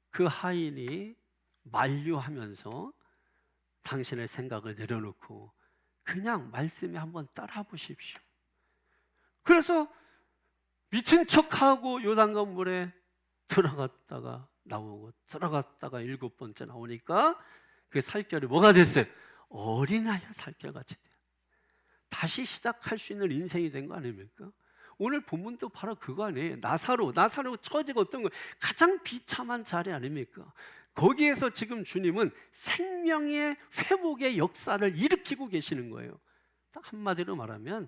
그 하인이 만류하면서 당신의 생각을 내려놓고 그냥 말씀에 한번 따라 보십시오. 그래서 미친 척하고 요단강 물에 들어갔다가 나오고 들어갔다가 7번째 나오니까 그 살결이 뭐가 됐어요? 어린아이 살결같이 돼요. 다시 시작할 수 있는 인생이 된 거 아닙니까? 오늘 본문도 바로 그거 아니에요. 나사로 처지가 어떤 거예요? 가장 비참한 자리 아닙니까? 거기에서 지금 주님은 생명의 회복의 역사를 일으키고 계시는 거예요. 한마디로 말하면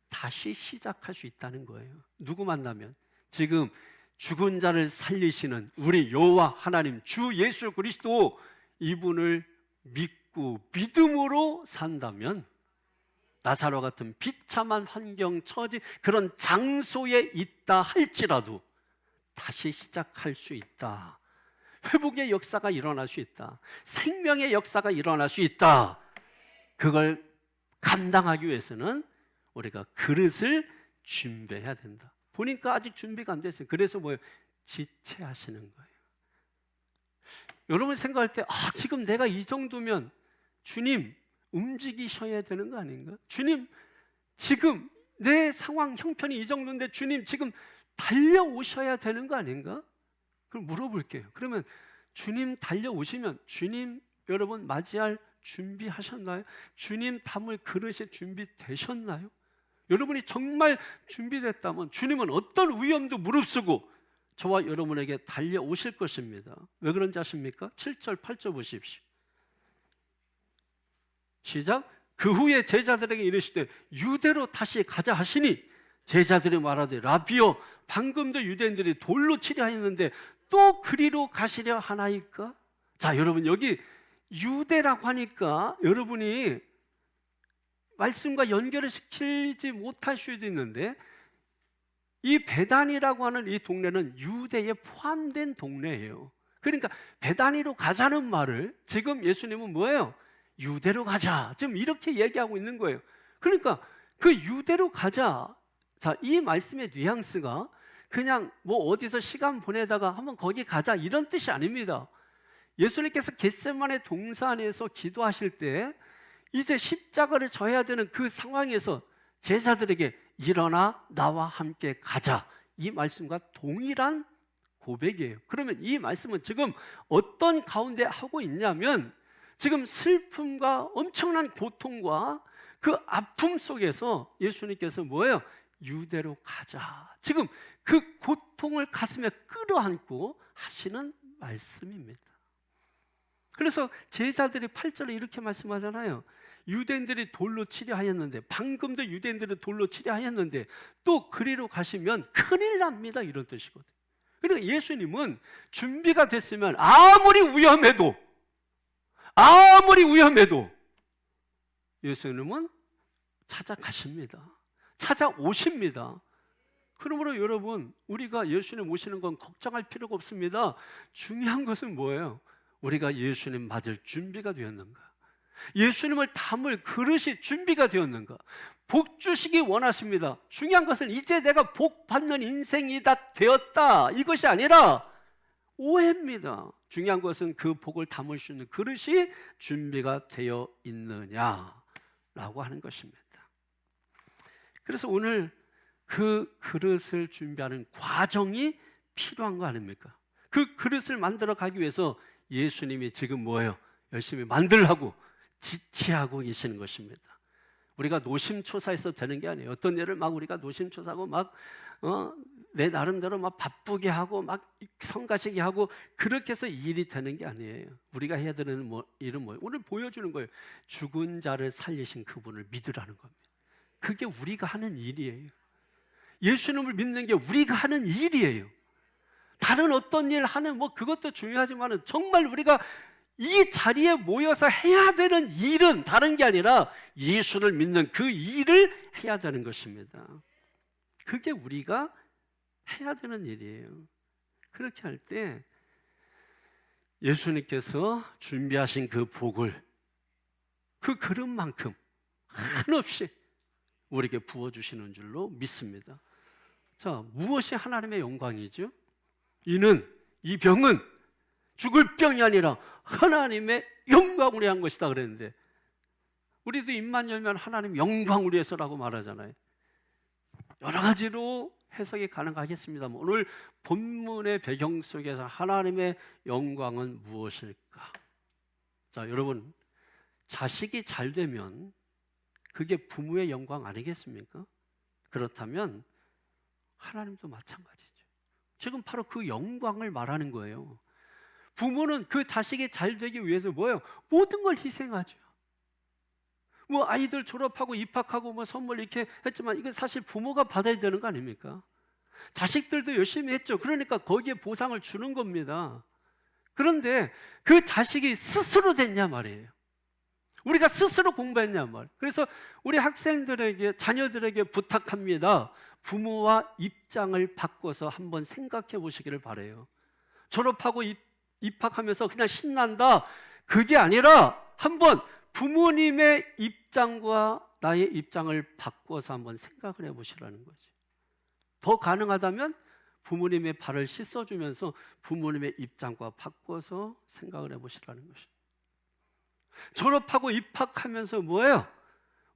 다시 시작할 수 있다는 거예요. 누구 만나면? 지금 죽은 자를 살리시는 우리 여호와 하나님 주 예수 그리스도, 이분을 믿고 믿음으로 산다면 나사로 같은 비참한 환경, 처지, 그런 장소에 있다 할지라도 다시 시작할 수 있다. 회복의 역사가 일어날 수 있다. 생명의 역사가 일어날 수 있다. 그걸 감당하기 위해서는 우리가 그릇을 준비해야 된다. 보니까 아직 준비가 안 됐어요. 그래서 뭐예요? 지체하시는 거예요. 여러분 생각할 때 지금 내가 이 정도면 주님 움직이셔야 되는 거 아닌가? 주님 지금 내 상황 형편이 이 정도인데 주님 지금 달려오셔야 되는 거 아닌가? 그럼 물어볼게요. 그러면 주님 달려오시면 주님 여러분 맞이할 준비하셨나요? 주님 담을 그릇이 준비되셨나요? 여러분이 정말 준비됐다면 주님은 어떤 위험도 무릅쓰고 저와 여러분에게 달려오실 것입니다. 왜 그런지 아십니까? 7절 8절 보십시오. 시작. 그 후에 제자들에게 이르시되 유대로 다시 가자 하시니 제자들이 말하되 라비여 방금도 유대인들이 돌로 치려 하였는데 또 그리로 가시려 하나이까? 자, 여러분 여기 유대라고 하니까 여러분이 말씀과 연결을 시키지 못할 수도 있는데 이 베단이라고 하는 이 동네는 유대에 포함된 동네예요. 그러니까 베단이로 가자는 말을 지금 예수님은 뭐예요? 유대로 가자. 지금 이렇게 얘기하고 있는 거예요. 그러니까 그 유대로 가자. 자, 이 말씀의 뉘앙스가 그냥 뭐 어디서 시간 보내다가 한번 거기 가자 이런 뜻이 아닙니다. 예수님께서 겟세마네 동산에서 기도하실 때 이제 십자가를 져야 되는 그 상황에서 제자들에게 일어나 나와 함께 가자, 이 말씀과 동일한 고백이에요. 그러면 이 말씀은 지금 어떤 가운데 하고 있냐면 지금 슬픔과 엄청난 고통과 그 아픔 속에서 예수님께서 뭐예요? 유대로 가자. 지금 그 고통을 가슴에 끌어안고 하시는 말씀입니다. 그래서 제자들이 8절에 이렇게 말씀하잖아요. 유대인들이 돌로 치려 하였는데, 방금도 유대인들이 돌로 치려 하였는데 또 그리로 가시면 큰일 납니다, 이런 뜻이거든요. 그러니까 예수님은 준비가 됐으면 아무리 위험해도 예수님은 찾아가십니다. 찾아오십니다. 그러므로 여러분, 우리가 예수님 오시는 건 걱정할 필요가 없습니다. 중요한 것은 뭐예요? 우리가 예수님 맞을 준비가 되었는가? 예수님을 담을 그릇이 준비가 되었는가? 복 주시기 원하십니다. 중요한 것은 이제 내가 복 받는 인생이 다 되었다, 이것이 아니라 오해입니다. 중요한 것은 그 복을 담을 수 있는 그릇이 준비가 되어 있느냐라고 하는 것입니다. 그래서 오늘 그 그릇을 준비하는 과정이 필요한 거 아닙니까? 그 그릇을 만들어 가기 위해서 예수님이 지금 뭐예요? 열심히 만들라고 지치하고 계시는 것입니다. 우리가 노심초사해서 되는 게 아니에요. 어떤 일을 막 우리가 노심초사하고 막 내 나름대로 막 바쁘게 하고 막 성가시게 하고 그렇게 해서 일이 되는 게 아니에요. 우리가 해야 되는 일은 뭐예요? 오늘 보여주는 거예요. 죽은 자를 살리신 그분을 믿으라는 겁니다. 그게 우리가 하는 일이에요. 예수님을 믿는 게 우리가 하는 일이에요. 다른 어떤 일 하는 그것도 중요하지만 정말 우리가 이 자리에 모여서 해야 되는 일은 다른 게 아니라 예수를 믿는 그 일을 해야 되는 것입니다. 그게 우리가 해야 되는 일이에요. 그렇게 할 때 예수님께서 준비하신 그 복을 그 그릇만큼 한없이 우리에게 부어주시는 줄로 믿습니다. 자, 무엇이 하나님의 영광이죠? 이 병은 죽을 병이 아니라 하나님의 영광을 위한 것이다 그랬는데, 우리도 입만 열면 하나님 영광을 위해서라고 말하잖아요. 여러 가지로 해석이 가능하겠습니다만 오늘 본문의 배경 속에서 하나님의 영광은 무엇일까? 자, 여러분, 자식이 잘 되면 그게 부모의 영광 아니겠습니까? 그렇다면 하나님도 마찬가지죠. 지금 바로 그 영광을 말하는 거예요. 부모는 그 자식이 잘 되기 위해서 뭐예요? 모든 걸 희생하죠. 아이들 졸업하고 입학하고 선물 이렇게 했지만 이건 사실 부모가 받아야 되는 거 아닙니까? 자식들도 열심히 했죠. 그러니까 거기에 보상을 주는 겁니다. 그런데 그 자식이 스스로 됐냐 말이에요. 우리가 스스로 공부했냐 말이에요. 그래서 우리 학생들에게, 자녀들에게 부탁합니다. 부모와 입장을 바꿔서 한번 생각해 보시기를 바라요. 졸업하고 입학하면서 그냥 신난다, 그게 아니라 한번 부모님의 입장과 나의 입장을 바꿔서 한번 생각을 해보시라는 거지. 더 가능하다면 부모님의 발을 씻어주면서 부모님의 입장과 바꿔서 생각을 해보시라는 것이. 졸업하고 입학하면서 뭐예요?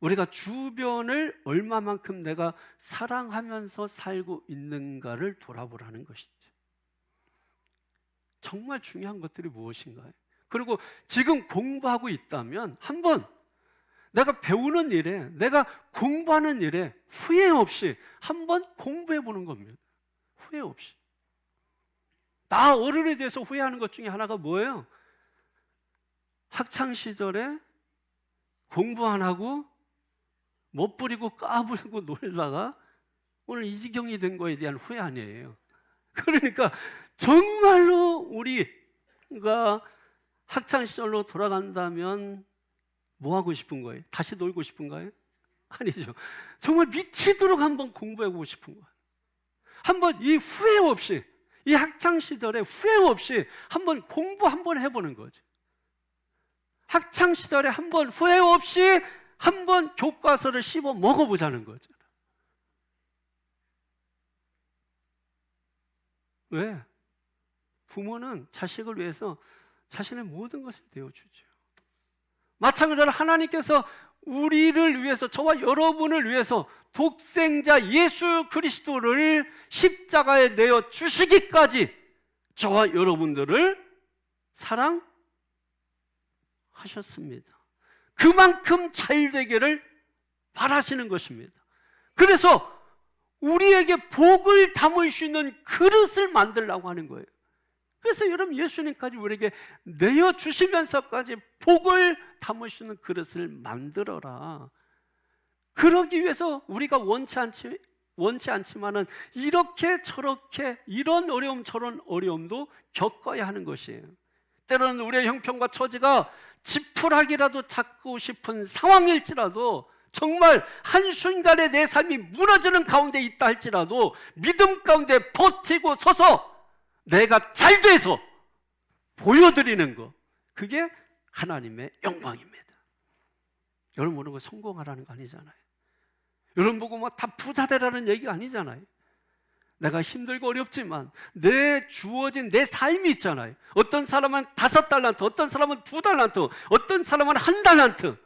우리가 주변을 얼마만큼 내가 사랑하면서 살고 있는가를 돌아보라는 것이죠. 정말 중요한 것들이 무엇인가요? 그리고 지금 공부하고 있다면 한번 내가 배우는 일에, 내가 공부하는 일에 후회 없이 한번 공부해 보는 겁니다. 후회 없이. 나 어른에 대해서 후회하는 것 중에 하나가 뭐예요? 학창 시절에 공부 안 하고 못 부리고 까불고 놀다가 오늘 이 지경이 된 거에 대한 후회 아니에요. 그러니까 정말로 우리가 학창 시절로 돌아간다면 뭐 하고 싶은 거예요? 다시 놀고 싶은가요? 아니죠. 정말 미치도록 한번 공부하고 싶은 거예요. 한번 이 후회 없이, 이 학창 시절에 후회 없이 한번 공부 한번 해보는 거죠. 학창 시절에 한번 후회 없이 한번 교과서를 씹어 먹어보자는 거죠. 왜? 부모는 자식을 위해서 자신의 모든 것을 내어주죠. 마찬가지로 하나님께서 우리를 위해서, 저와 여러분을 위해서 독생자 예수 그리스도를 십자가에 내어 주시기까지 저와 여러분들을 사랑하셨습니다. 그만큼 잘 되기를 바라시는 것입니다. 그래서 우리에게 복을 담을 수 있는 그릇을 만들려고 하는 거예요. 그래서 여러분, 예수님까지 우리에게 내어주시면서까지 복을 담을 수 있는 그릇을 만들어라. 그러기 위해서 우리가 원치 않지만은 이렇게 저렇게 이런 어려움 저런 어려움도 겪어야 하는 것이에요. 때로는 우리의 형편과 처지가 지푸라기라도 잡고 싶은 상황일지라도, 정말 한순간에 내 삶이 무너지는 가운데 있다 할지라도 믿음 가운데 버티고 서서 내가 잘 돼서 보여드리는 것, 그게 하나님의 영광입니다. 여러분 모르는 거 성공하라는 거 아니잖아요. 여러분 보고 뭐 다 부자 되라는 얘기가 아니잖아요. 내가 힘들고 어렵지만 내 주어진 내 삶이 있잖아요. 어떤 사람은 5달란트, 어떤 사람은 2달란트, 어떤 사람은 1달란트.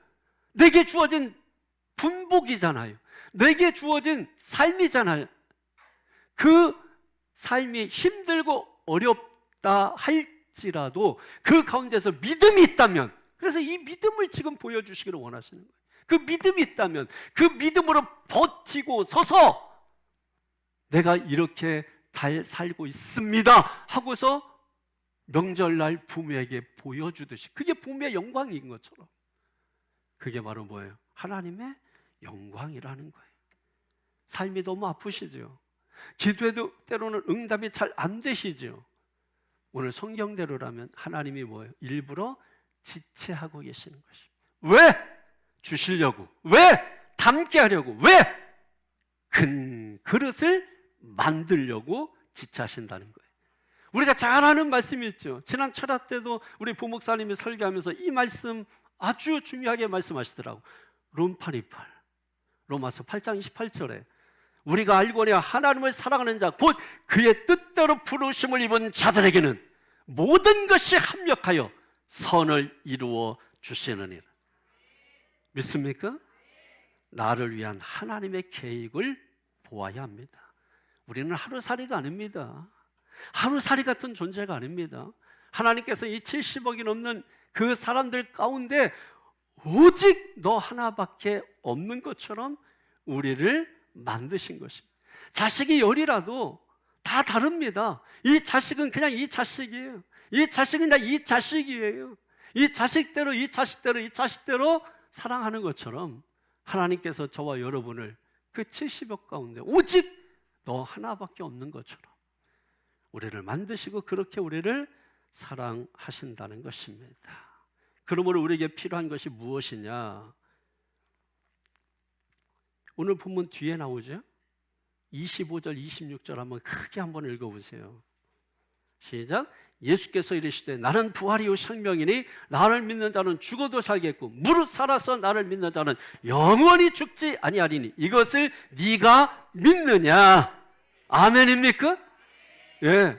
내게 주어진 분복이잖아요. 내게 주어진 삶이잖아요. 그 삶이 힘들고 어렵다 할지라도 그 가운데서 믿음이 있다면, 그래서 이 믿음을 지금 보여주시기를 원하시는 거예요. 그 믿음이 있다면 그 믿음으로 버티고 서서 내가 이렇게 잘 살고 있습니다 하고서 명절날 부모에게 보여주듯이, 그게 부모의 영광인 것처럼, 그게 바로 뭐예요? 하나님의 영광이라는 거예요. 삶이 너무 아프시죠? 기도해도 때로는 응답이 잘 안 되시죠? 오늘 성경대로라면 하나님이 뭐예요? 일부러 지체하고 계시는 것입니다. 왜? 주시려고. 왜? 담게 하려고. 왜? 큰 그릇을 만들려고 지체하신다는 거예요. 우리가 잘 아는 말씀이 있죠. 지난 철학 때도 우리 부목사님이 설교하면서 이 말씀 아주 중요하게 말씀하시더라고. 롬 8:28, 로마서 8장 28절에 우리가 알거니와 하나님을 사랑하는 자 곧 그의 뜻대로 부르심을 입은 자들에게는 모든 것이 합력하여 선을 이루어 주시느니라. 믿습니까? 나를 위한 하나님의 계획을 보아야 합니다. 우리는 하루살이가 아닙니다. 하루살이 같은 존재가 아닙니다. 하나님께서 이 70억이 넘는 그 사람들 가운데 오직 너 하나밖에 없는 것처럼 우리를 만드신 것입니다. 자식이 열이라도 다 다릅니다. 이 자식은 그냥 이 자식이에요. 이 자식은 그냥 이 자식이에요. 이 자식대로 이 자식대로 이 자식대로 사랑하는 것처럼 하나님께서 저와 여러분을 그 70억 가운데 오직 너 하나밖에 없는 것처럼 우리를 만드시고 그렇게 우리를 사랑하신다는 것입니다. 그러므로 우리에게 필요한 것이 무엇이냐? 오늘 본문 뒤에 나오죠? 25절, 26절 한번 크게 한번 읽어보세요. 시작. 예수께서 이르시되 나는 부활이요 생명이니 나를 믿는 자는 죽어도 살겠고 무릇 살아서 나를 믿는 자는 영원히 죽지 아니하리니 이것을 네가 믿느냐? 아멘입니까? 예,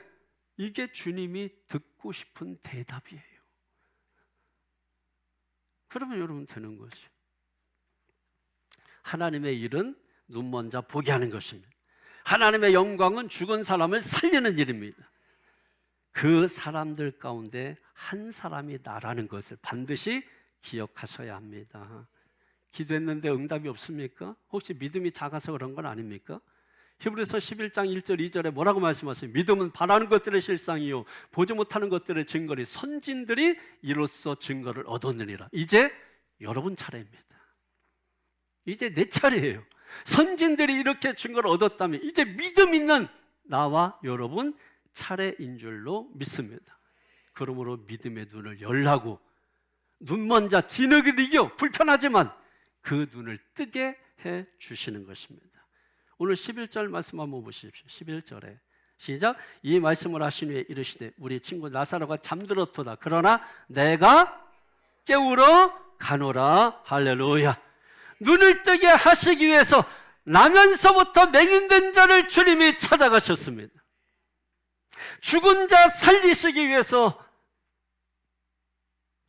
이게 주님이 듣고 싶은 대답이에요. 그러면 여러분 되는 것이죠. 하나님의 일은 눈먼 자 보게 하는 것입니다. 하나님의 영광은 죽은 사람을 살리는 일입니다. 그 사람들 가운데 한 사람이 나라는 것을 반드시 기억하셔야 합니다. 기도했는데 응답이 없습니까? 혹시 믿음이 작아서 그런 건 아닙니까? 히브리서 11장 1절 2절에 뭐라고 말씀하세요? 믿음은 바라는 것들의 실상이요 보지 못하는 것들의 증거리, 선진들이 이로써 증거를 얻었느니라. 이제 여러분 차례입니다. 이제 내 차례예요. 선진들이 이렇게 증거를 얻었다면 이제 믿음 있는 나와 여러분 차례인 줄로 믿습니다. 그러므로 믿음의 눈을 열라고, 눈먼 자 진흙을 이겨 불편하지만 그 눈을 뜨게 해 주시는 것입니다. 오늘 11절 말씀 한번 보십시오. 11절에 시작. 이 말씀을 하신 후에 이르시되 우리 친구 나사로가 잠들었도다. 그러나 내가 깨우러 가노라. 할렐루야. 눈을 뜨게 하시기 위해서 나면서부터 맹인된 자를 주님이 찾아가셨습니다. 죽은 자 살리시기 위해서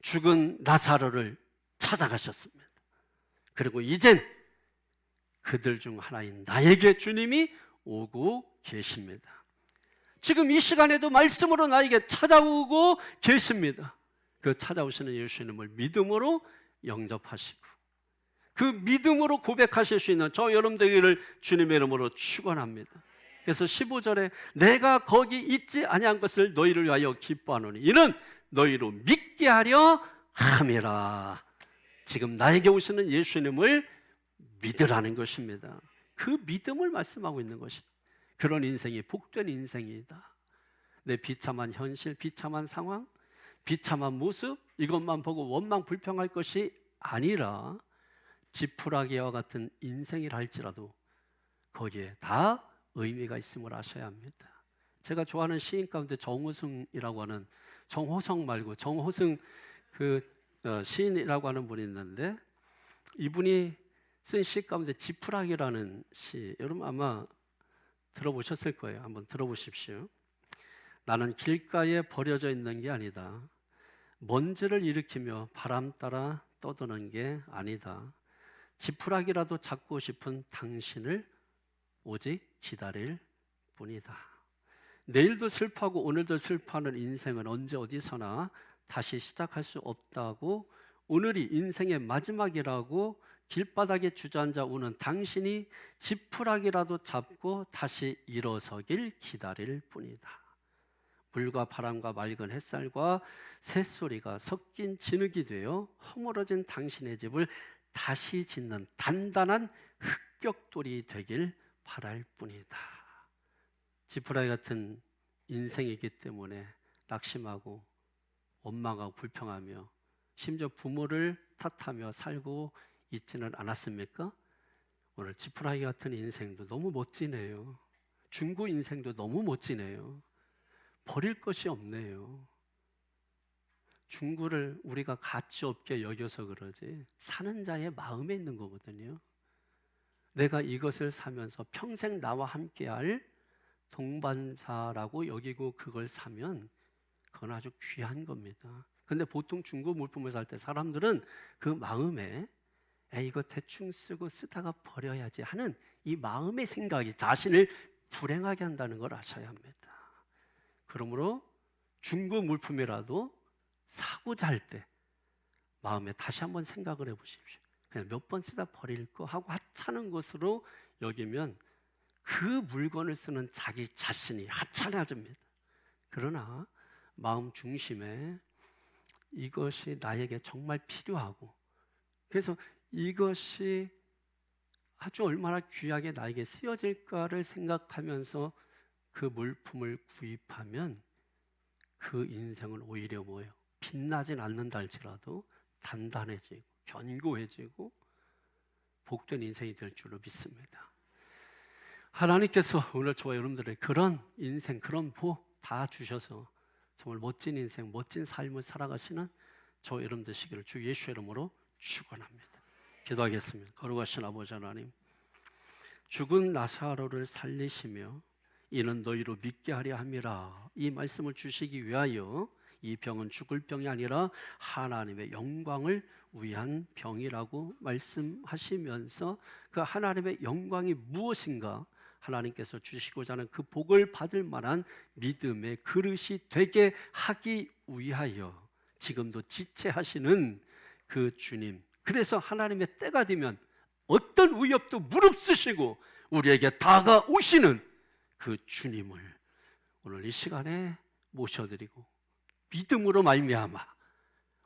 죽은 나사로를 찾아가셨습니다. 그리고 이젠 그들 중 하나인 나에게 주님이 오고 계십니다. 지금 이 시간에도 말씀으로 나에게 찾아오고 계십니다. 그 찾아오시는 예수님을 믿음으로 영접하시고 그 믿음으로 고백하실 수 있는 저 여러분들을 주님의 이름으로 축원합니다. 그래서 15절에 내가 거기 있지 아니한 것을 너희를 위하여 기뻐하노니 이는 너희로 믿게 하려 함이라. 지금 나에게 오시는 예수님을 믿으라는 것입니다. 그 믿음을 말씀하고 있는 것입니다. 그런 인생이 복된 인생이다. 내 비참한 현실, 비참한 상황, 비참한 모습 이것만 보고 원망 불평할 것이 아니라 지푸라기와 같은 인생이라 할지라도 거기에 다 의미가 있음을 아셔야 합니다. 제가 좋아하는 시인 가운데 정호승이라고 하는, 정호성 말고 정호승 시인이라고 하는 분이 있는데 이분이 쓴 시 가운데 지푸라기라는 시, 여러분 아마 들어보셨을 거예요. 한번 들어보십시오. 나는 길가에 버려져 있는 게 아니다. 먼지를 일으키며 바람 따라 떠도는 게 아니다. 지푸라기라도 잡고 싶은 당신을 오직 기다릴 뿐이다. 내일도 슬퍼하고 오늘도 슬퍼하는 인생은 언제 어디서나 다시 시작할 수 없다고, 오늘이 인생의 마지막이라고 길바닥에 주저앉아 우는 당신이 지푸라기라도 잡고 다시 일어서길 기다릴 뿐이다. 물과 바람과 맑은 햇살과 새소리가 섞인 진흙이 되어 허물어진 당신의 집을 다시 짓는 단단한 흙벽돌이 되길 바랄 뿐이다. 지푸라기 같은 인생이기 때문에 낙심하고 원망하고 불평하며 심지어 부모를 탓하며 살고 있지는 않았습니까? 오늘 지푸라기 같은 인생도 너무 멋지네요. 중고 인생도 너무 멋지네요. 버릴 것이 없네요. 중고를 우리가 가치 없게 여겨서 그러지 사는 자의 마음에 있는 거거든요. 내가 이것을 사면서 평생 나와 함께할 동반자라고 여기고 그걸 사면 그건 아주 귀한 겁니다. 근데 보통 중고 물품을 살 때 사람들은 그 마음에 이거 대충 쓰고 쓰다가 버려야지 하는 이 마음의 생각이 자신을 불행하게 한다는 걸 아셔야 합니다. 그러므로 중고 물품이라도 사고자 할 때 마음에 다시 한번 생각을 해보십시오. 그냥 몇 번 쓰다 버릴 거 하고 하찮은 것으로 여기면 그 물건을 쓰는 자기 자신이 하찮아집니다. 그러나 마음 중심에 이것이 나에게 정말 필요하고, 그래서 이것이 아주 얼마나 귀하게 나에게 쓰여질까를 생각하면서 그 물품을 구입하면 그 인생은 오히려 뭐예요? 빛나진 않는다 할지라도 단단해지고 견고해지고 복된 인생이 될 줄로 믿습니다. 하나님께서 오늘 저와 여러분들의 그런 인생, 그런 복 다 주셔서 정말 멋진 인생, 멋진 삶을 살아가시는 저와 여러분 되시기를 주 예수의 이름으로 축원합니다. 기도하겠습니다. 거룩하신 아버지 하나님, 죽은 나사로를 살리시며 이는 너희로 믿게 하려 함이라, 이 말씀을 주시기 위하여 이 병은 죽을 병이 아니라 하나님의 영광을 위한 병이라고 말씀하시면서 그 하나님의 영광이 무엇인가, 하나님께서 주시고자 하는 그 복을 받을 만한 믿음의 그릇이 되게 하기 위하여 지금도 지체하시는 그 주님, 그래서 하나님의 때가 되면 어떤 위협도 무릅쓰시고 우리에게 다가오시는 그 주님을 오늘 이 시간에 모셔드리고 믿음으로 말미암아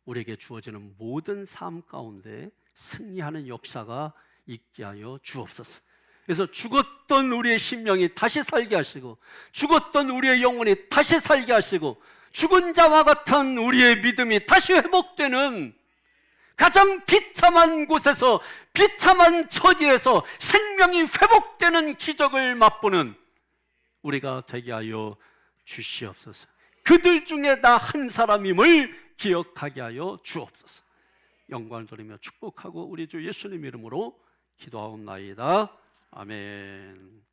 우리에게 주어지는 모든 삶 가운데 승리하는 역사가 있게 하여 주옵소서. 그래서 죽었던 우리의 심령이 다시 살게 하시고 죽었던 우리의 영혼이 다시 살게 하시고 죽은 자와 같은 우리의 믿음이 다시 회복되는 가장 비참한 곳에서, 비참한 처지에서 생명이 회복되는 기적을 맛보는 우리가 되게 하여 주시옵소서. 그들 중에 나 한 사람임을 기억하게 하여 주옵소서. 영광을 돌리며 축복하고 우리 주 예수님 이름으로 기도하옵나이다. 아멘.